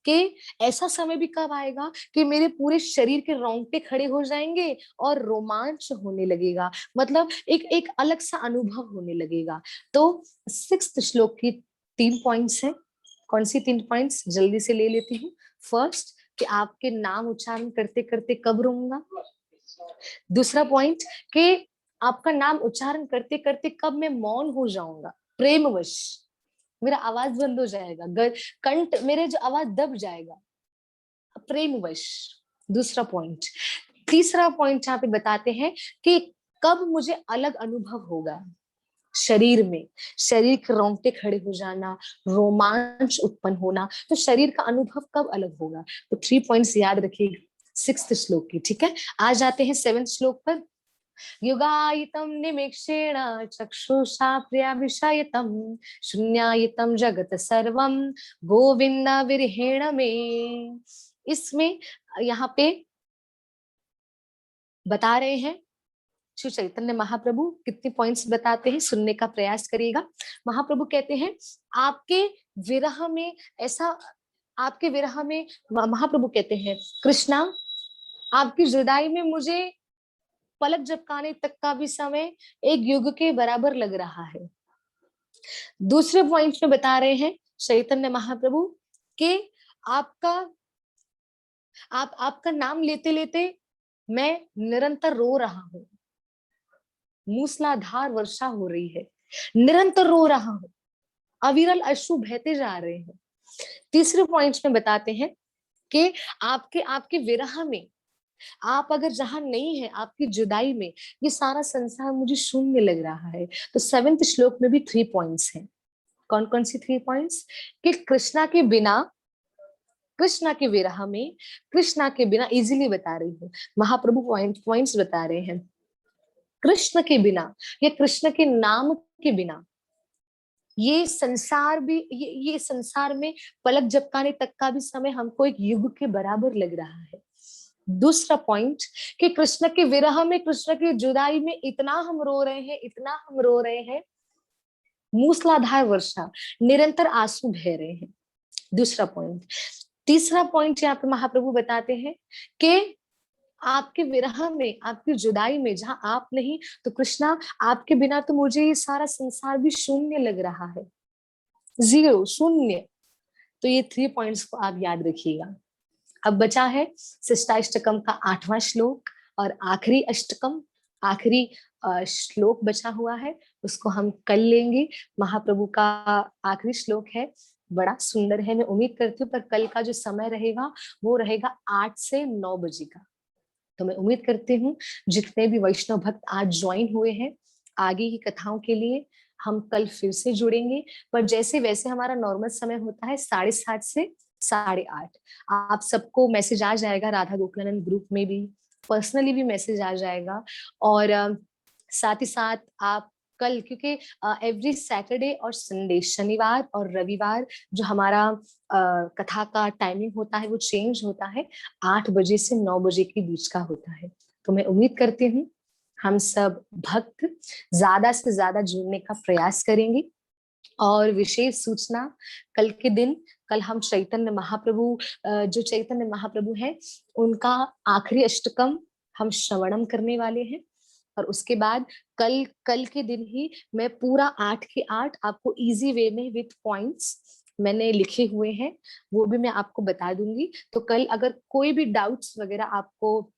कि ऐसा समय भी कब आएगा कि मेरे पूरे शरीर के रोंगटे खड़े हो जाएंगे और रोमांच होने लगेगा, मतलब एक एक अलग सा अनुभव होने लगेगा। तो सिक्स्थ श्लोक की 3 पॉइंट्स हैं। कौन सी 3 पॉइंट्स, जल्दी से ले लेती हूँ। फर्स्ट कि आपके नाम उच्चारण करते करते कब रहूंगा। दूसरा पॉइंट कि आपका नाम उच्चारण करते करते कब मैं मौन हो जाऊंगा, प्रेमवश मेरा आवाज बंद हो जाएगा, कंठ मेरे जो आवाज दब जाएगा प्रेमवश। दूसरा पॉइंट। तीसरा पॉइंट यहाँ पे बताते हैं कि कब मुझे अलग अनुभव होगा शरीर में, शरीर के रोंगटे खड़े हो जाना, रोमांच उत्पन्न होना, तो शरीर का अनुभव कब अलग होगा। तो 3 पॉइंट्स याद रखिएगा सिक्स्थ श्लोक की। ठीक है, आ जाते हैं 7वें श्लोक पर। युगायितं निमेक्षेण चक्षुषा प्रियाभिषायितं शून्यायितं जगत सर्वं गोविंद विरहेण में। इसमें यहाँ पे बता रहे हैं श्री चैतन्य महाप्रभु, कितने पॉइंट्स बताते हैं, सुनने का प्रयास करिएगा। महाप्रभु कहते हैं आपके विरह में ऐसा, आपके विरह में महाप्रभु कहते हैं कृष्णा आपकी जुदाई में मुझे पलक झपकाने तक का भी समय एक युग के बराबर लग रहा है। दूसरे पॉइंट में बता रहे हैं चैतन्य महाप्रभु कि आपका आपका नाम लेते लेते मैं निरंतर रो रहा हूं, मूसलाधार वर्षा हो रही है, निरंतर रो रहा हूं, अविरल अश्रु बहते जा रहे हैं। तीसरे पॉइंट में बताते हैं कि आपके आपके विरह में, आप अगर जहां नहीं है, आपकी जुदाई में ये सारा संसार मुझे शून्य लग रहा है। तो 7वें श्लोक में भी 3 पॉइंट्स हैं। कौन कौन सी 3 पॉइंट्स कि कृष्णा के बिना, कृष्णा के विरह में, कृष्णा के बिना, इजीली बता रही हूँ, महाप्रभु पॉइंट्स बता रहे हैं। कृष्ण के बिना या कृष्ण के नाम के बिना ये संसार भी, ये संसार में पलक झपकाने तक का भी समय हमको एक युग के बराबर लग रहा है। दूसरा पॉइंट कि कृष्ण के विरह में, कृष्ण की जुदाई में इतना हम रो रहे हैं, इतना हम रो रहे हैं, मूसलाधार वर्षा, निरंतर आंसू बह रहे हैं। दूसरा पॉइंट। तीसरा पॉइंट यहाँ पे महाप्रभु बताते हैं कि आपके विरह में, आपकी जुदाई में जहां आप नहीं, तो कृष्णा आपके बिना तो मुझे ये सारा संसार भी शून्य लग रहा है, जीरो, शून्य। तो ये 3 पॉइंट्स को आप याद रखिएगा। अब बचा है शिष्टाष्टकम का 8वां श्लोक और आखिरी अष्टकम, आखिरी श्लोक बचा हुआ है, उसको हम कल लेंगे। महाप्रभु का आखिरी श्लोक है, बड़ा सुंदर है। मैं उम्मीद करती हूँ पर कल का जो समय रहेगा वो रहेगा 8 से 9 बजे का। तो मैं उम्मीद करती हूँ जितने भी वैष्णव भक्त आज ज्वाइन हुए हैं आगे की कथाओं के लिए, हम कल फिर से जुड़ेंगे। पर जैसे वैसे हमारा नॉर्मल समय होता है 7:30 से 8:30। आप सबको मैसेज आ जाएगा, राधा गोकुलानंद ग्रुप में भी, पर्सनली भी मैसेज आ जाएगा। और साथ ही साथ आप कल, क्योंकि एवरी सैटरडे और संडे, शनिवार और रविवार जो हमारा कथा का टाइमिंग होता है वो चेंज होता है, 8 बजे से 9 बजे के बीच का होता है। तो मैं उम्मीद करती हूँ हम सब भक्त ज्यादा से ज्यादा जुड़ने का प्रयास करेंगे। और विशेष सूचना, कल के दिन, कल हम चैतन्य महाप्रभु, जो चैतन्य महाप्रभु हैं, उनका आखिरी अष्टकम हम श्रवणम करने वाले हैं। और उसके बाद कल कल के दिन ही मैं पूरा 8 के 8 आपको इजी वे में विथ पॉइंट्स मैंने लिखे हुए हैं, वो भी मैं आपको बता दूंगी। तो कल अगर कोई भी डाउट्स वगैरह आपको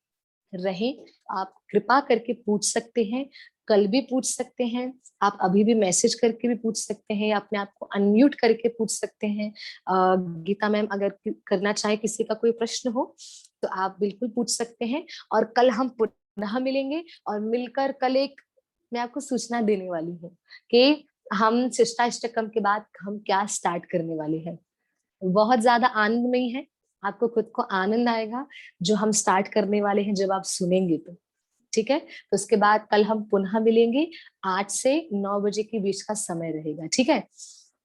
रहे, आप कृपा करके पूछ सकते हैं, कल भी पूछ सकते हैं, आप अभी भी मैसेज करके भी पूछ सकते हैं, या अपने आप को अनम्यूट करके पूछ सकते हैं। गीता मैम अगर करना चाहे किसी का कोई प्रश्न हो तो आप बिल्कुल पूछ सकते हैं। और कल हम पुनः मिलेंगे, और मिलकर कल एक मैं आपको सूचना देने वाली हूँ कि हम शिष्टाष्टकम के बाद हम क्या स्टार्ट करने वाले हैं। बहुत ज्यादा आनंदमयी है, आपको खुद को आनंद आएगा जो हम स्टार्ट करने वाले हैं जब आप सुनेंगे तो। ठीक है, तो उसके बाद कल हम पुनः मिलेंगे, 8 से 9 बजे के बीच का समय रहेगा। ठीक है,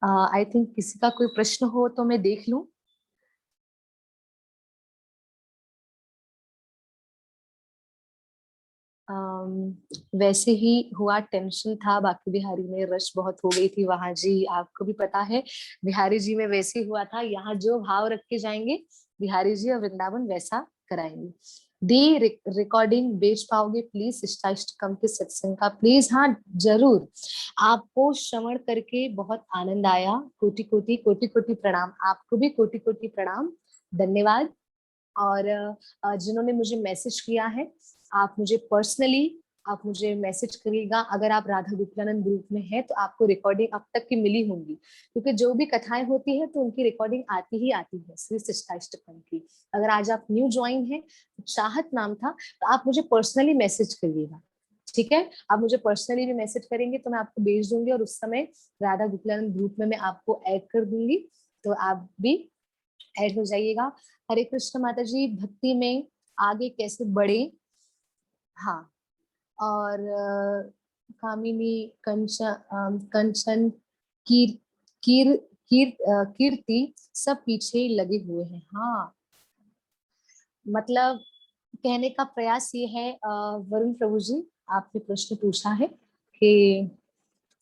आई थिंक किसी का कोई प्रश्न हो तो मैं देख लूं। वैसे ही हुआ, टेंशन था, बाकी बिहारी में रश बहुत हो गई थी वहां जी, आपको भी पता है। बिहारी जी में वैसे ही हुआ था, यहाँ जो भाव रख के जाएंगे बिहारी जी और वृंदावन वैसा कराएंगे। दी रिकॉर्डिंग बेच पाओगे प्लीज इष्टाष्टकम के सत्संग का, प्लीज। हाँ जरूर, आपको श्रवण करके बहुत आनंद आया, कोटि कोटि कोटि कोटि प्रणाम, आपको भी कोटि कोटि प्रणाम, धन्यवाद। और जिन्होंने मुझे मैसेज किया है, आप मुझे पर्सनली आप मुझे मैसेज करिएगा। अगर आप राधा गोकुलानंद ग्रुप में हैं तो आपको रिकॉर्डिंग अब तक की मिली होंगी, क्योंकि जो भी कथाएं होती है तो उनकी रिकॉर्डिंग आती ही आती है श्री शिष्टाष्टकम की। अगर आज आप न्यू ज्वाइन है, चाहत नाम था, तो आप मुझे पर्सनली मैसेज करिएगा। ठीक है, आप मुझे पर्सनली भी मैसेज करेंगे तो मैं आपको भेज दूंगी, और उस समय राधा गोकुलानंद ग्रुप में मैं आपको ऐड कर दूंगी, तो आप भी ऐड हो जाइएगा। हरे कृष्ण माता जी, भक्ति में आगे कैसे बढ़े। हाँ, और कामिनी, कंचन, कीर कीर कीर्ति सब पीछे ही लगे हुए हैं। हाँ, मतलब कहने का प्रयास ये है, वरुण प्रभु जी, आपने प्रश्न पूछा है कि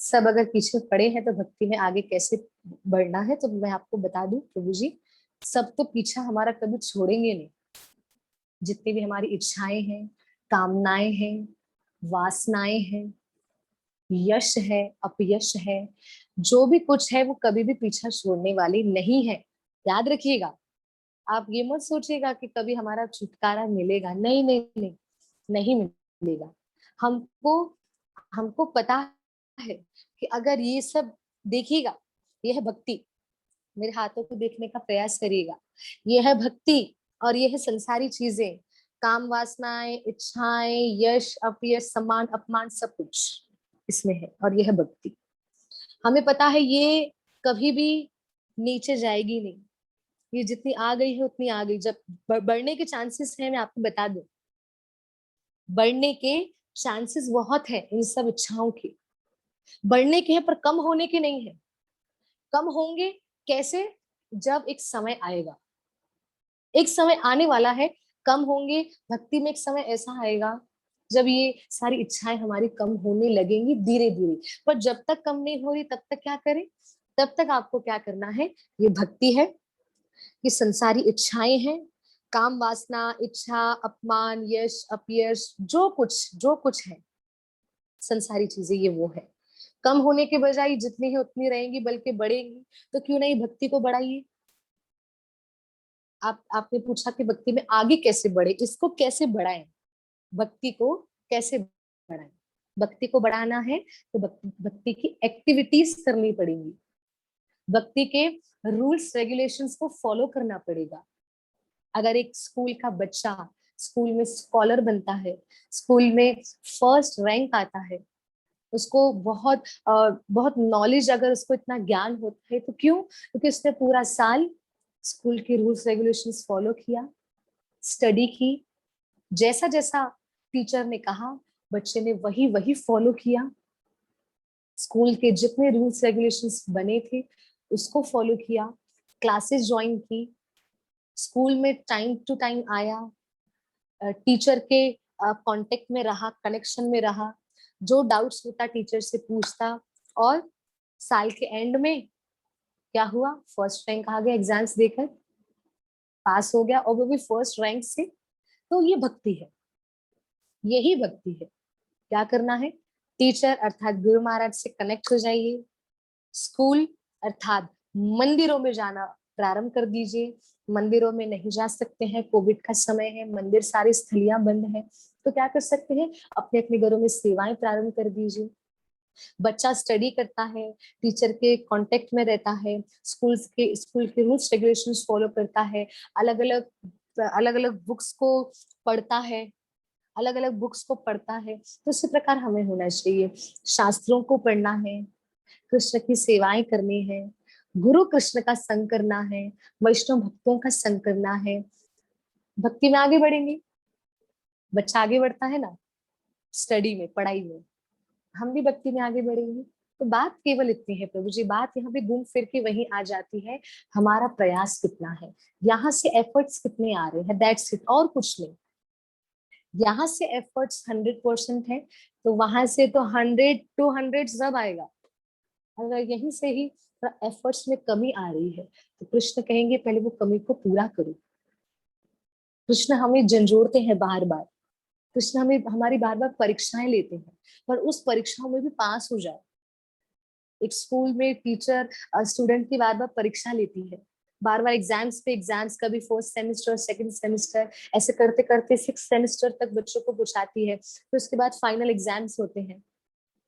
सब अगर पीछे पड़े हैं तो भक्ति में आगे कैसे बढ़ना है, तो मैं आपको बता दूं प्रभु जी, सब तो पीछा हमारा कभी छोड़ेंगे नहीं। जितनी भी हमारी इच्छाएं हैं, कामनाएं हैं, वासनाएं हैं, यश है, अपयश है, जो भी कुछ है वो कभी भी पीछा छोड़ने वाली नहीं है। याद रखिएगा, आप ये मत सोचिएगा कि कभी हमारा छुटकारा मिलेगा, नहीं नहीं नहीं, नहीं मिलेगा। हमको हमको पता है कि अगर ये सब देखिएगा, ये है भक्ति। मेरे हाथों को देखने का प्रयास करिएगा, ये है भक्ति, और ये है संसारी चीजें, काम वासनाएं, इच्छाएं, यश अपयश, सम्मान अपमान, सब कुछ इसमें है, और ये है भक्ति। हमें पता है ये कभी भी नीचे जाएगी नहीं, ये जितनी आ गई है उतनी आ गई। जब बढ़ने के चांसेस है, मैं आपको बता दूं, बढ़ने के चांसेस बहुत है इन सब इच्छाओं के, बढ़ने के हैं पर कम होने के नहीं है। कम होंगे कैसे? जब एक समय आएगा, एक समय आने वाला है, कम होंगे। भक्ति में एक समय ऐसा आएगा जब ये सारी इच्छाएं हमारी कम होने लगेंगी धीरे धीरे। पर जब तक कम नहीं हो रही तब तक क्या करें? तब तक आपको क्या करना है? ये भक्ति है, ये संसारी इच्छाएं हैं, काम वासना, इच्छा, अपमान, यश अपयश, जो कुछ है संसारी चीजें, ये वो है। कम होने के बजाय जितनी है उतनी रहेंगी, बल्कि बढ़ेंगी। तो क्यों नहीं भक्ति को बढ़ाइए। आपने पूछा कि भक्ति में आगे कैसे बढ़े, इसको कैसे बढ़ाएं, भक्ति को कैसे बढ़ाएं। भक्ति को बढ़ाना है तो भक्ति की एक्टिविटीज करनी पड़ेंगी, भक्ति के रूल्स रेगुलेशंस को फॉलो करना पड़ेगा। अगर एक स्कूल का बच्चा स्कूल में स्कॉलर बनता है, स्कूल में फर्स्ट रैंक आता है, उसको बहुत नॉलेज, अगर उसको इतना ज्ञान होता है तो क्यों? क्योंकि उसने पूरा साल स्कूल के रूल्स रेगुलेशंस फॉलो किया, स्टडी की, जैसा जैसा टीचर ने कहा बच्चे ने वही वही फॉलो किया। स्कूल के जितने रूल्स रेगुलेशंस बने थे उसको फॉलो किया, क्लासेस ज्वाइन की, स्कूल में टाइम टू टाइम आया, टीचर के कांटेक्ट में रहा, कनेक्शन में रहा, जो डाउट्स होता टीचर से पूछता, और साल के एंड में क्या हुआ, फर्स्ट रैंक आ गया, एग्जाम्स देकर पास हो गया, और वो भी फर्स्ट रैंक से। तो ये भक्ति है, यही भक्ति है। क्या करना है, टीचर अर्थात गुरु महाराज से कनेक्ट हो जाइए, स्कूल अर्थात मंदिरों में जाना प्रारंभ कर दीजिए। मंदिरों में नहीं जा सकते हैं, कोविड का समय है, मंदिर सारी स्थलियां बंद है, तो क्या कर सकते हैं, अपने अपने घरों में सेवाएं प्रारंभ कर दीजिए। बच्चा स्टडी करता है, टीचर के कांटेक्ट में रहता है, स्कूल के रूल्स रेगुलेशंस फॉलो करता है, अलग अलग बुक्स को पढ़ता है, अलग अलग बुक्स को पढ़ता है। तो इसी प्रकार हमें होना चाहिए, शास्त्रों को पढ़ना है, कृष्ण की सेवाएं करनी है, गुरु कृष्ण का संग करना है, वैष्णव भक्तों का संग करना है। भक्ति में आगे बढ़ेंगे, बच्चा आगे बढ़ता है ना स्टडी में, पढ़ाई में, हम भी भक्ति में आगे बढ़ेंगे। तो बात केवल इतनी है प्रभु जी, बात यहाँ पे घूम फिर के वहीं आ जाती है, हमारा प्रयास कितना है, यहाँ से एफर्ट्स कितने आ रहे हैं, दैट्स इट, और कुछ नहीं। यहाँ से एफर्ट्स 100% है, तो वहां से तो 100 200 सब आएगा। अगर यहीं से ही एफर्ट्स में कमी आ रही है, तो कृष्ण कहेंगे पहले वो कमी को पूरा करो। कृष्ण हमें झंझोड़ते हैं बार बार, कृष्ण हमें हमारी बार बार परीक्षाएं लेते हैं, पर उस परीक्षाओं में भी पास हो जाए। एक स्कूल में टीचर स्टूडेंट की बार बार परीक्षा लेती है, बार बार एग्जाम्स पे एग्जाम्स, कभी फर्स्ट सेमेस्टर, सेकंड सेमेस्टर, ऐसे करते करते 6 सेमेस्टर तक बच्चों को पहुंचाती है, फिर उसके बाद फाइनल एग्जाम्स होते हैं।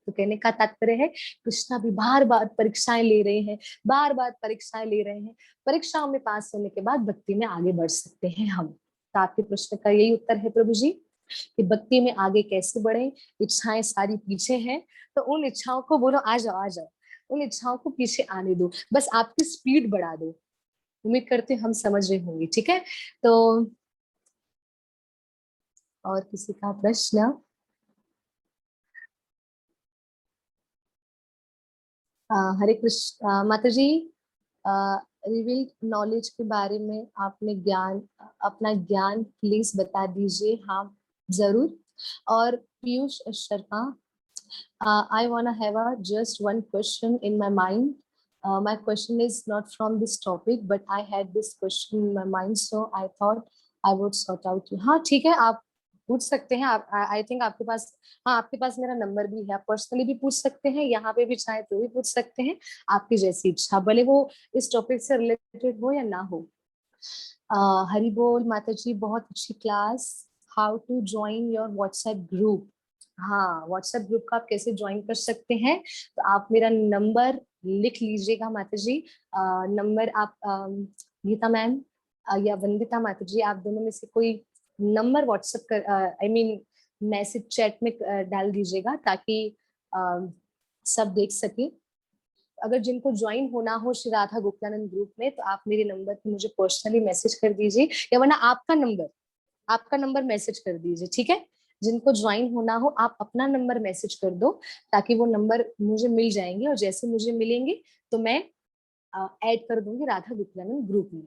तो कहने का तात्पर्य है, कृष्णा भी बार बार परीक्षाएं ले रहे हैं, बार बार परीक्षाएं ले रहे हैं, परीक्षाओं में पास होने के बाद भक्ति में आगे बढ़ सकते हैं हम। तो आपके प्रश्न का यही उत्तर है प्रभु जी, कि भक्ति में आगे कैसे बढ़े, इच्छाएं सारी पीछे हैं, तो उन इच्छाओं को बोलो आ जाओ आ जाओ, उन इच्छाओं को पीछे आने दो, बस आपकी स्पीड बढ़ा दो। उम्मीद करते हम समझ रहे होंगे, ठीक है। तो और किसी का प्रश्न? हरे कृष्ण माता जी, रिवील्ड नॉलेज के बारे में आपने अपना ज्ञान प्लीज बता दीजिए। हाँ जरूर। और Piyush Sharma, I want to have a just one question in my mind. My question is not from this topic, but I had this question in my mind, so I thought I would sort out you. हाँ ठीक है, आप पूछ सकते हैं। आप I think आपके पास, हाँ आपके पास मेरा नंबर भी है, आप पर्सनली भी पूछ सकते हैं, यहाँ पे भी चाहे तो भी पूछ सकते हैं, आपकी जैसी इच्छा, भले वो इस टॉपिक से रिलेटेड हो या ना हो। हरि बोल माता जी, बहुत अच्छी class. How to join your WhatsApp group? हाँ, व्हाट्सएप ग्रुप का आप कैसे ज्वाइन कर सकते हैं, तो आप मेरा नंबर लिख लीजिएगा माता जी। नंबर आप गीता मैम या वंदिता माता जी, आप दोनों में से कोई नंबर व्हाट्सएप कर, आई मीन मैसेज चैट में डाल दीजिएगा, ताकि सब देख सके। अगर जिनको ज्वाइन होना हो श्री राधा गोकुलानंद ग्रुप में, तो आप मेरे नंबर पे मुझे पर्सनली मैसेज कर दीजिए, या वरना आपका नंबर मैसेज कर दीजिए, ठीक है। जिनको ज्वाइन होना हो आप अपना नंबर मैसेज कर दो, ताकि वो नंबर मुझे मिल जाएंगे, और जैसे मुझे मिलेंगे तो मैं ऐड कर दूंगी राधा गोकुलानंद ग्रुप में।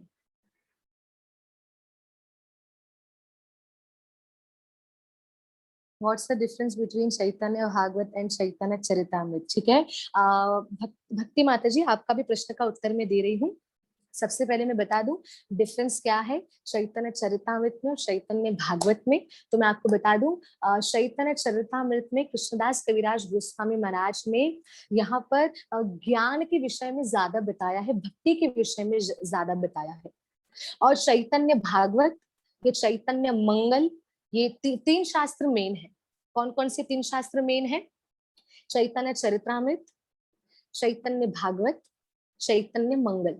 What's the difference between Chaitanya Bhagavat and Chaitanya Charitamrita? ठीक है, भक्ति माता जी, आपका भी प्रश्न का उत्तर मैं दे रही हूँ। सबसे पहले मैं बता दूं डिफरेंस क्या है चैतन्य चरितामृत में और चैतन्य भागवत में। तो मैं आपको बता दूं, चैतन्य चरितामृत में कृष्णदास कविराज गोस्वामी महाराज ने यहाँ पर ज्ञान के विषय में ज्यादा बताया है, भक्ति के विषय में ज्यादा बताया है। और चैतन्य भागवत, ये चैतन्य मंगल, ये तीन शास्त्र मेन है। कौन कौन से तीन शास्त्र मेन है? चैतन्य चरितामृत, चैतन्य भागवत, चैतन्य मंगल।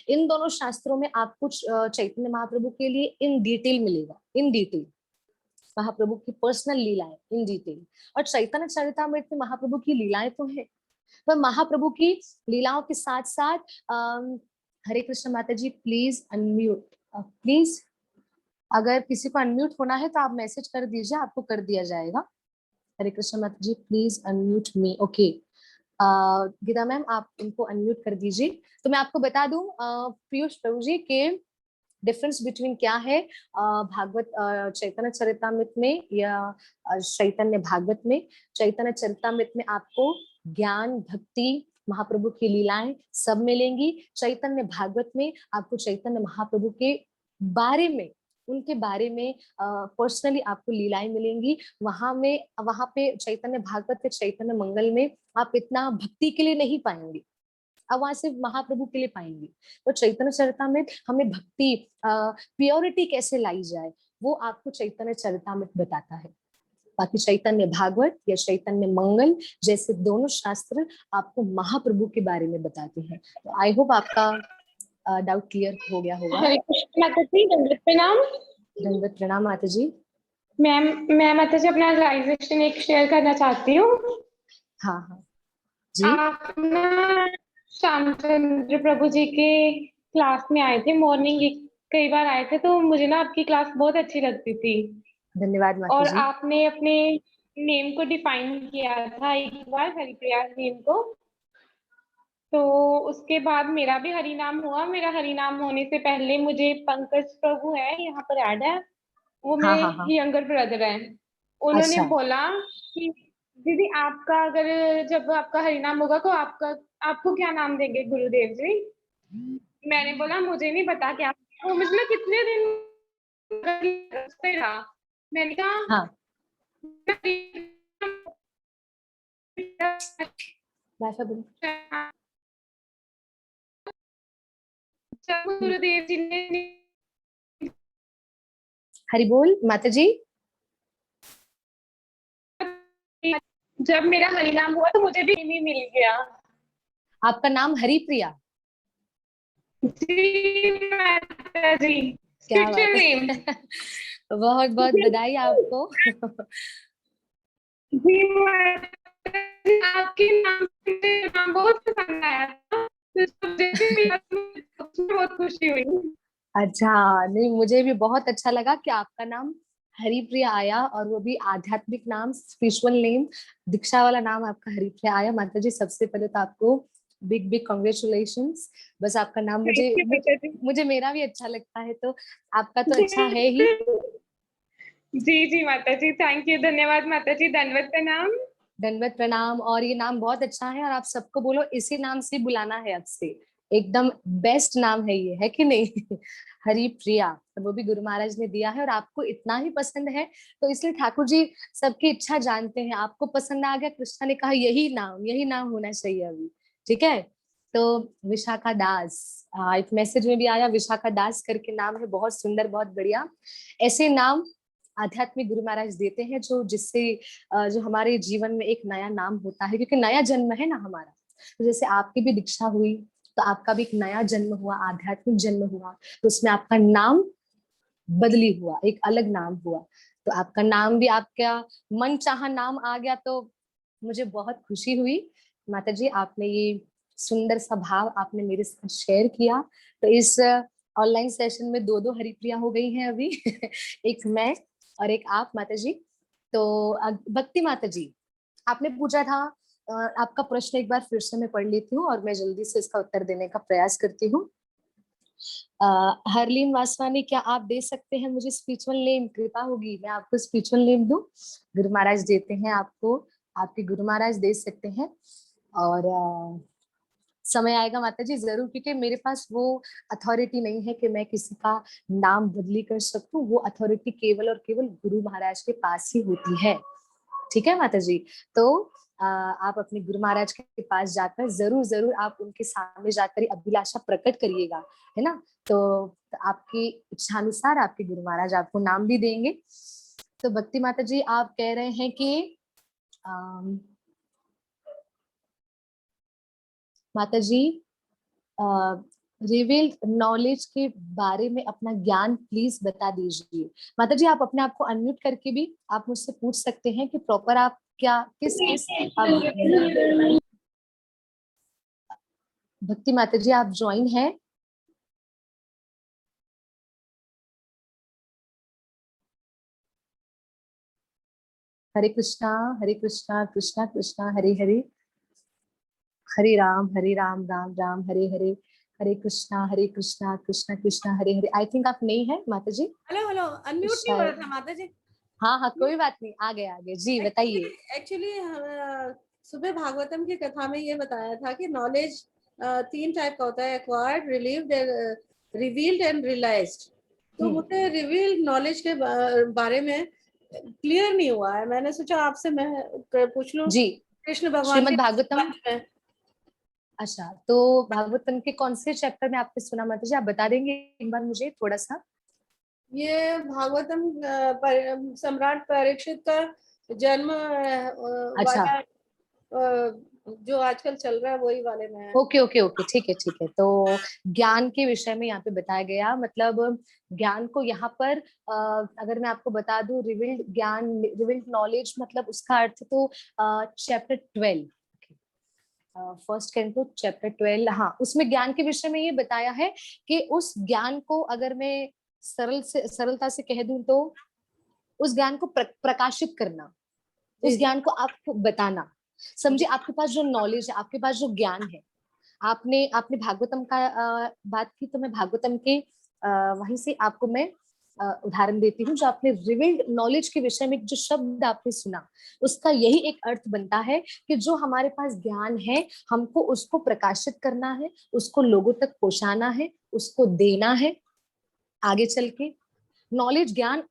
इन दोनों शास्त्रों में आपको चैतन्य महाप्रभु के लिए इन डिटेल मिलेगा, इन डिटेल महाप्रभु की पर्सनल लीलाएं इन डिटेल। और चैतन्य चरितामृत में महाप्रभु की लीलाएं तो है, पर महाप्रभु की लीलाओं के साथ साथ हरे कृष्ण माता जी, प्लीज अनम्यूट, प्लीज अगर किसी को अनम्यूट होना है तो आप मैसेज कर दीजिए, आपको कर दिया जाएगा। हरे कृष्ण माता जी, please unmute me. Okay, Geeta ma'am आप इनको अनम्यूट कर दीजिए। तो मैं आपको बता दूं पीयूष प्रभु जी के डिफरेंस बिटवीन क्या है भागवत चैतन्य चरितामृत में या चैतन्य भागवत में। चैतन्य चरितामृत में आपको ज्ञान, भक्ति, महाप्रभु की लीलाएं सब मिलेंगी। चैतन्य भागवत में आपको चैतन्य महाप्रभु के बारे में, उनके बारे में पर्सनली आपको लीलाएं मिलेंगी। वहां पे चैतन्य भागवत के चैतन्य मंगल में आप इतना भक्ति के लिए नहीं पाएंगे, अब वहां सिर्फ महाप्रभु के लिए पाएंगे। तो चैतन्य चरितामृत हमें भक्ति, प्योरिटी कैसे लाई जाए वो आपको चैतन्य चरितामृत बताता है। बाकी चैतन्य भागवत या चैतन्य मंगल जैसे दोनों शास्त्र आपको महाप्रभु के बारे में बताते हैं। तो आई होप आपका डाउट क्लियर हो गया होगा। हरे कृष्ण माता जी, दंडवत प्रणाम। दंडवत प्रणाम माता जी। मैं माता जी अपना रियलाइजेशन एक शेयर करना चाहती हूँ। हाँ हाँ जी। आप ना श्यामचंद्र प्रभु जी के क्लास में आए थे, मॉर्निंग कई बार आए थे, तो मुझे ना आपकी क्लास बहुत अच्छी लगती थी। धन्यवाद माता और जी। आपने अपने नेम को डिफाइन किया था एक बार, हरिप्रिया नेम को। तो उसके बाद मेरा भी हरि नाम हुआ। मेरा हरि नाम होने से पहले मुझे पंकज प्रभु है यहाँ पर ऐड है, वो हाँ मेरे हाँ हाँ। यंगर ब्रदर हैं। उन्होंने अच्छा बोला कि दीदी आपका अगर जब आपका हरि नाम होगा तो आपको क्या नाम देंगे गुरुदेव जी। मैंने बोला मुझे नहीं पता क्या। वो मुझे ना कितने दिन रहा। मैंने कहा हाँ। वैसा बोलो। जब गुरुदेव जी ने हरि बोल माता जी। जब मेरा हरि नाम हुआ तो मुझे भी नहीं मिल गया। आपका नाम हरिप्रिया? जी माता जी, क्या बात स्पिरिचुअल नेम। है। बहुत बहुत बधाई आपको। जी माता जी, आपके नाम बहुत पसंद आया था, तो जैसे मिला तो मुझे बहुत खुशी हुई। अच्छा, नहीं मुझे भी बहुत अच्छा लगा कि आपका नाम हरिप्रिया आया, और वो भी आध्यात्मिक नाम, स्पिरिचुअल नेम, दीक्षा वाला नाम आपका हरिप्रिया आया। माता जी सबसे पहले तो आपको बिग बिग कॉन्ग्रेचुलेशंस। बस आपका नाम थैंक यू माता जी। मुझे मेरा भी अच्छा लगता है, तो आपका तो अच्छा है ही। जी जी माता जी, थैंक यू, धन्यवाद माता जी, धन्यवाद प्रणाम। दंडवत प्रणाम। और ये नाम बहुत अच्छा है, और आप सबको बोलो इसी नाम से बुलाना है अब से। एकदम बेस्ट नाम है ये, है कि नहीं? हरि प्रिया, और वो भी गुरु महाराज ने दिया है, और आपको इतना ही पसंद है तो इसलिए ठाकुर जी सबकी इच्छा जानते हैं। आपको पसंद आ गया, कृष्णा ने कहा यही नाम होना चाहिए अभी। ठीक है। तो विशाखा दास, एक मैसेज में भी आया, विशाखा दास करके नाम है, बहुत सुंदर, बहुत बढ़िया। ऐसे नाम आध्यात्मिक गुरु महाराज देते हैं जो जिससे जो हमारे जीवन में एक नया नाम होता है, क्योंकि नया जन्म है ना हमारा। तो जैसे आपकी भी दीक्षा हुई तो आपका भी एक नया जन्म हुआ, आध्यात्मिक जन्म हुआ, तो उसमें आपका नाम बदली हुआ, एक अलग नाम हुआ। तो आपका नाम भी, आपका मन चाहा नाम आ गया, तो मुझे बहुत खुशी हुई। माता जी आपने ये सुंदर सा भाव आपने मेरे साथ शेयर किया। तो इस ऑनलाइन सेशन में दो दो हरिप्रिया हो गई हैं अभी। एक मैं और एक आप माता जी। तो भक्ति माता जी, आपने पूछा था, आपका प्रश्न एक बार फिर से मैं पढ़ लेती हूँ और मैं जल्दी से इसका उत्तर देने का प्रयास करती हूँ। हरलीन वासवानी, क्या आप दे सकते हैं मुझे स्पिरिचुअल नेम? कृपा होगी मैं आपको स्पिरिचुअल नेम दूं। गुरु महाराज देते हैं आपको, आपके गुरु महाराज दे सकते हैं। और समय आएगा माता जी जरूर, क्योंकि मेरे पास वो अथॉरिटी नहीं है कि मैं किसी का नाम बदली कर सकूं। वो अथॉरिटी केवल और केवल गुरु महाराज के पास ही होती है। ठीक है माता जी। तो आप अपने गुरु महाराज के पास जाकर जरूर जरूर आप उनके सामने जाकर अभिलाषा प्रकट करिएगा, है ना। तो आपकी इच्छानुसार आपके गुरु महाराज आपको नाम भी देंगे। तो भक्ति माता जी आप कह रहे हैं कि माता जी रिवील्ड नॉलेज के बारे में अपना ज्ञान प्लीज बता दीजिए। माता जी आप अपने आप को अनम्यूट करके भी आप मुझसे पूछ सकते हैं कि प्रॉपर आप क्या किस किस भक्ति माता जी आप ज्वाइन हैं? हरे कृष्णा, हरे कृष्णा, कृष्णा कृष्णा हरे हरे, हरे राम राम राम हरे हरे। हरे कृष्णा कृष्णा कृष्णा हरे हरे। आई थिंक आप नहीं है माता जी। हेलो हेलो, अनम्यूट नहीं हो रहा था माता जी। हाँ हाँ कोई बात नहीं, आगे आगे जी बताइए। एक्चुअली सुबह भागवतम की कथा में ये बताया था कि नॉलेज 3 टाइप का होता है, एक्वायर्ड, रिवील्ड एंड रियलाइज्ड। तो मुझे रिवील्ड नॉलेज के बारे में क्लियर नहीं हुआ है, मैंने सोचा आपसे मैं पूछ लूं। जी कृष्ण भगवान श्रीमद् भागवतम। के अच्छा तो भागवतम के कौन से चैप्टर में आपने सुना माता जी, आप बता देंगे एक बार मुझे थोड़ा सा। ये भागवतम सम्राट परीक्षित का जन्म अच्छा वाला जो आजकल चल रहा है वही वाले में है। ओके ओके ओके ठीक है ठीक है। तो ज्ञान के विषय में यहाँ पे बताया गया, मतलब ज्ञान को यहाँ पर अगर मैं आपको बता दूं, रिविल्ड ज्ञान, रिविल्ड नॉलेज मतलब उसका अर्थ तो चैप्टर 12, फर्स्ट कैंटो चैप्टर 12, हाँ उसमें ज्ञान के विषय में ये बताया है कि उस ज्ञान को अगर मैं सरलता से कह दूं तो उस ज्ञान को प्रकाशित करना, उस ज्ञान को आपको बताना। समझे, आपके पास जो नॉलेज है, आपके पास जो ज्ञान है, आपने आपने भागवतम का बात की, तो मैं भागवतम के वहीं से आपको मैं उदाहरण देती हूँ। जो आपने रिवील्ड नॉलेज के विषय में जो शब्द आपने सुना, उसका यही एक अर्थ बनता है कि जो हमारे पास ज्ञान है हमको उसको प्रकाशित करना है, उसको लोगों तक पहुंचाना है, उसको देना है आगे चल के। नॉलेज ज्ञान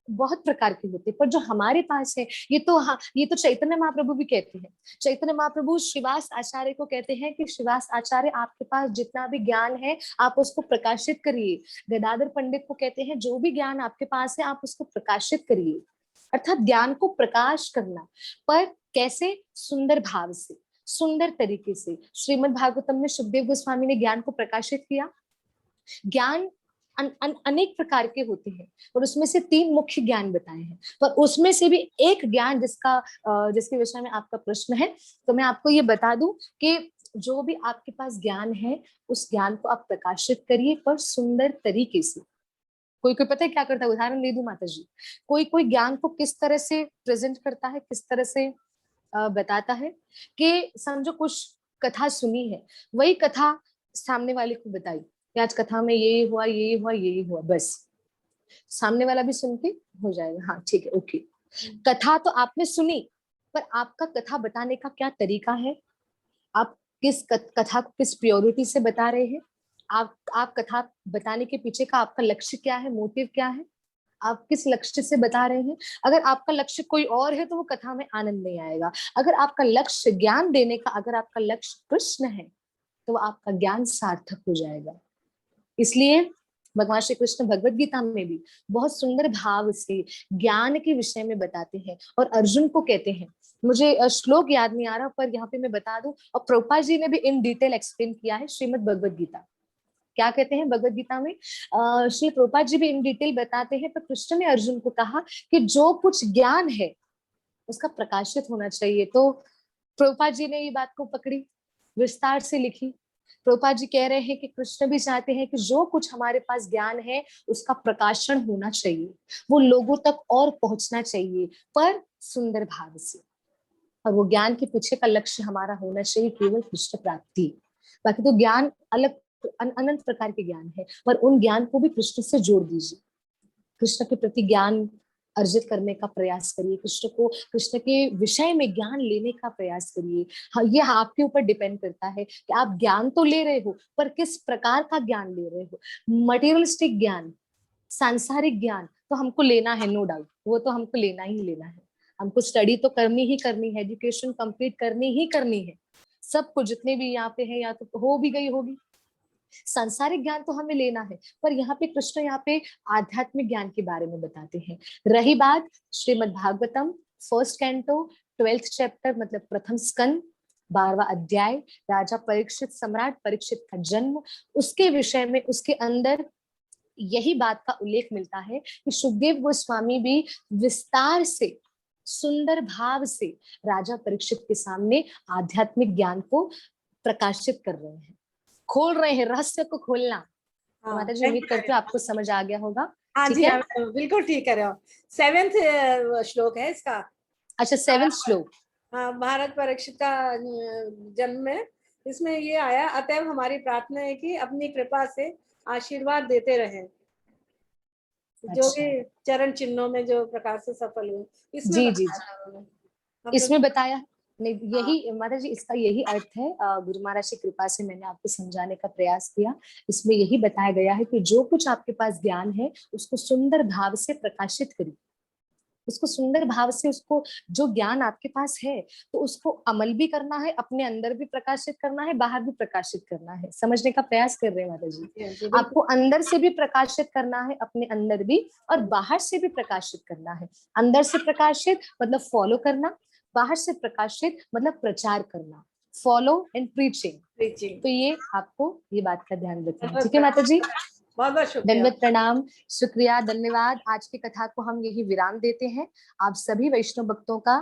बहुत प्रकार के होते हैं, पर जो हमारे पास है ये तो, हाँ ये तो चैतन्य महाप्रभु भी कहते हैं। चैतन्य महाप्रभु श्रीवास आचार्य को कहते हैं कि श्रीवास आचार्य आपके पास जितना भी ज्ञान है आप उसको प्रकाशित करिए। गदाधर पंडित को कहते हैं जो भी ज्ञान आपके पास है आप उसको प्रकाशित करिए, अर्थात ज्ञान को प्रकाश करना। पर कैसे? सुंदर भाव से, सुंदर तरीके से। श्रीमद् भागवतम में सुखदेव गोस्वामी ने ज्ञान को प्रकाशित किया। ज्ञान अनेक प्रकार के होते हैं और उसमें से 3 मुख्य ज्ञान बताए हैं, पर उसमें से भी एक ज्ञान जिसके विषय में आपका प्रश्न है, तो मैं आपको ये बता दूं कि जो भी आपके पास ज्ञान है उस ज्ञान को आप प्रकाशित करिए, पर सुंदर तरीके से। कोई कोई पता है क्या करता है, उदाहरण दे दूं माता जी। कोई कोई ज्ञान को किस तरह से प्रेजेंट करता है, किस तरह से बताता है कि समझो कुछ कथा सुनी है, वही कथा सामने वाले को बताई कि आज कथा में ये हुआ ये हुआ ये हुआ, बस सामने वाला भी सुन के हो जाएगा, हाँ ठीक है ओके। कथा तो आपने सुनी, पर आपका कथा बताने का क्या तरीका है, आप किस कथा को किस प्योरिटी से बता रहे हैं, आप कथा बताने के पीछे का आपका लक्ष्य क्या है, मोटिव क्या है, आप किस लक्ष्य से बता रहे हैं। अगर आपका लक्ष्य कोई और है तो वो कथा में आनंद नहीं आएगा। अगर आपका लक्ष्य ज्ञान देने का, अगर आपका लक्ष्य कृष्ण है तो आपका ज्ञान सार्थक हो जाएगा। इसलिए भगवान श्री कृष्ण भगवत गीता में भी बहुत सुंदर भाव से ज्ञान के विषय में बताते हैं और अर्जुन को कहते हैं, मुझे श्लोक याद नहीं आ रहा पर यहाँ पे मैं बता दूं, और प्रभुपाद जी ने भी इन डिटेल एक्सप्लेन किया है श्रीमद् भगवत गीता। क्या कहते हैं भगवत गीता में, श्री प्रभुपाद जी भी इन डिटेल बताते हैं, पर कृष्ण ने अर्जुन को कहा कि जो कुछ ज्ञान है उसका प्रकाशित होना चाहिए। तो प्रभुपाद जी ने ये बात को पकड़ी, विस्तार से लिखी। प्रभुपाद जी कह रहे हैं कि कृष्ण भी चाहते हैं कि जो कुछ हमारे पास ज्ञान है उसका प्रकाशन होना चाहिए, वो लोगों तक और पहुंचना चाहिए, पर सुंदर भाव से। और वो ज्ञान के पीछे का लक्ष्य हमारा होना चाहिए केवल कृष्ण प्राप्ति। बाकी तो ज्ञान अलग अनंत प्रकार के ज्ञान है, पर उन ज्ञान को भी कृष्ण से जोड़ दीजिए। कृष्ण के प्रति ज्ञान अर्जित करने का प्रयास करिए, कृष्ण के विषय में ज्ञान लेने का प्रयास करिए। हाँ ये आपके ऊपर डिपेंड करता है कि आप ज्ञान तो ले रहे हो, पर किस प्रकार का ज्ञान ले रहे हो। मटेरियलिस्टिक ज्ञान, सांसारिक ज्ञान तो हमको लेना है, नो डाउट, वो तो हमको लेना ही लेना है। हमको स्टडी तो करनी ही करनी है, एजुकेशन कंप्लीट करनी ही करनी है। सब कुछ जितने भी यहाँ पे है या तो हो भी गई होगी, सांसारिक ज्ञान तो हमें लेना है, पर यहाँ पे कृष्ण यहाँ पे आध्यात्मिक ज्ञान के बारे में बताते हैं। रही बात Shrimad Bhagavatam first canto 12th chapter, मतलब प्रथम स्कंद 12वां अध्याय, राजा परीक्षित, सम्राट परीक्षित का जन्म, उसके विषय में उसके अंदर यही बात का उल्लेख मिलता है कि सुखदेव गोस्वामी भी विस्तार से, सुंदर भाव से राजा परीक्षित के सामने आध्यात्मिक ज्ञान को प्रकाशित कर रहे हैं, खोल रहे हैं, रहस्य को खोलना। तो माता जी उम्मीद करती हूँ आपको समझ आ गया होगा। हाँ ठीक जी, है, बिल्कुल ठीक कह रहे हो। 7th श्लोक है इसका। अच्छा 7th श्लोक। हाँ, भारत परीक्षित का जन्म में इसमें ये आया, अतएव हमारी प्रार्थना है कि अपनी कृपा से आशीर्वाद देते रहें, जो भी चरण चिन्हों में जो प्रकार से सफल हुए, इसमें जी जी बताया था उन्होंने। इसमें बताया नहीं, यही माता जी इसका यही अर्थ है। गुरु महाराज की कृपा से मैंने आपको समझाने का प्रयास किया। इसमें यही बताया गया है कि जो कुछ आपके पास ज्ञान है उसको सुंदर भाव से प्रकाशित करिए, उसको सुंदर भाव से, उसको जो ज्ञान आपके पास है तो उसको अमल भी करना है, अपने अंदर भी प्रकाशित करना है, बाहर भी प्रकाशित करना है। समझने का प्रयास कर रहे हैं माता जी। आपको अंदर से भी प्रकाशित करना है, अपने अंदर भी, और बाहर से भी प्रकाशित करना है। अंदर से प्रकाशित मतलब फॉलो करना, बाहर से प्रकाशित मतलब प्रचार करना, फॉलो एंड प्रीचिंग। तो ये आपको ये बात का ध्यान रखना, ठीक है माता जी। बहुत बहुत शुक्रिया, दंडवत प्रणाम, शुक्रिया, धन्यवाद। आज की कथा को हम यही विराम देते हैं। आप सभी वैष्णव भक्तों का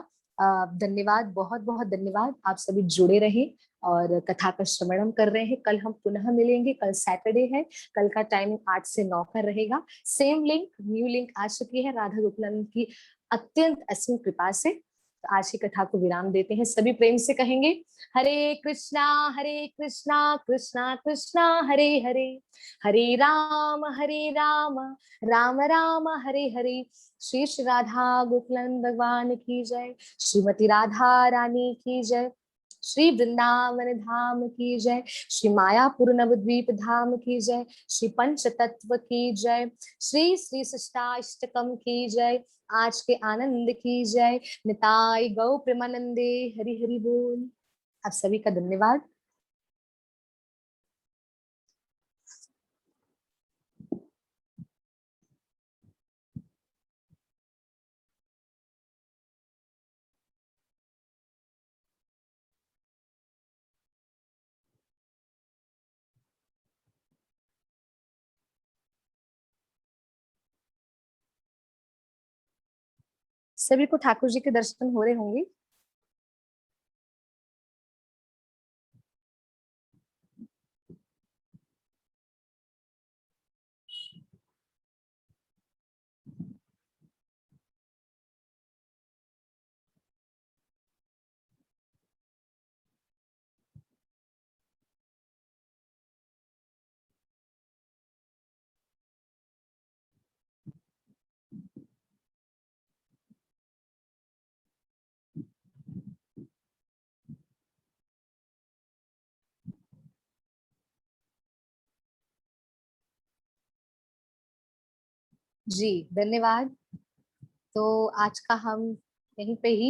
धन्यवाद, बहुत बहुत धन्यवाद। आप सभी जुड़े रहे और कथा का श्रवण हम कर रहे हैं। कल हम पुनः मिलेंगे, कल सैटरडे है, कल का टाइमिंग 8 से 9 का रहेगा। सेम लिंक, न्यू लिंक आ चुकी है राधा गोकुलानंद की अत्यंत असीम कृपा से। आज की कथा को विराम देते हैं, सभी प्रेम से कहेंगे हरे कृष्णा कृष्णा कृष्णा हरे हरे, हरे राम राम राम हरे हरे। श्री श्री राधा गोकुलन भगवान की जय, श्रीमती राधा रानी की जय, श्री वृंदावन धाम की जय, श्री मायापुर नवद्वीप धाम की जय, श्री पंच तत्व की जय, श्री श्री शिष्टाष्टकम की जय, आज के आनंद की जय, निताई गौ प्रेमानंदे, हरि हरि बोल। आप सभी का धन्यवाद। सभी को ठाकुर जी के दर्शन हो रहे होंगे। जी धन्यवाद। तो आज का हम यहीं पे ही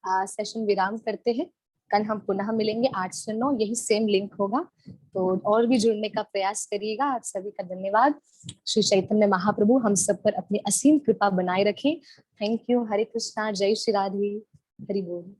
सेशन विराम करते हैं। कल हम पुनः मिलेंगे 8 से 9, यही सेम लिंक होगा। तो और भी जुड़ने का प्रयास करिएगा। आप सभी का धन्यवाद। श्री चैतन्य महाप्रभु हम सब पर अपनी असीम कृपा बनाए रखें। Thank you. हरे कृष्णा, जय श्री राधे, हरि बोल।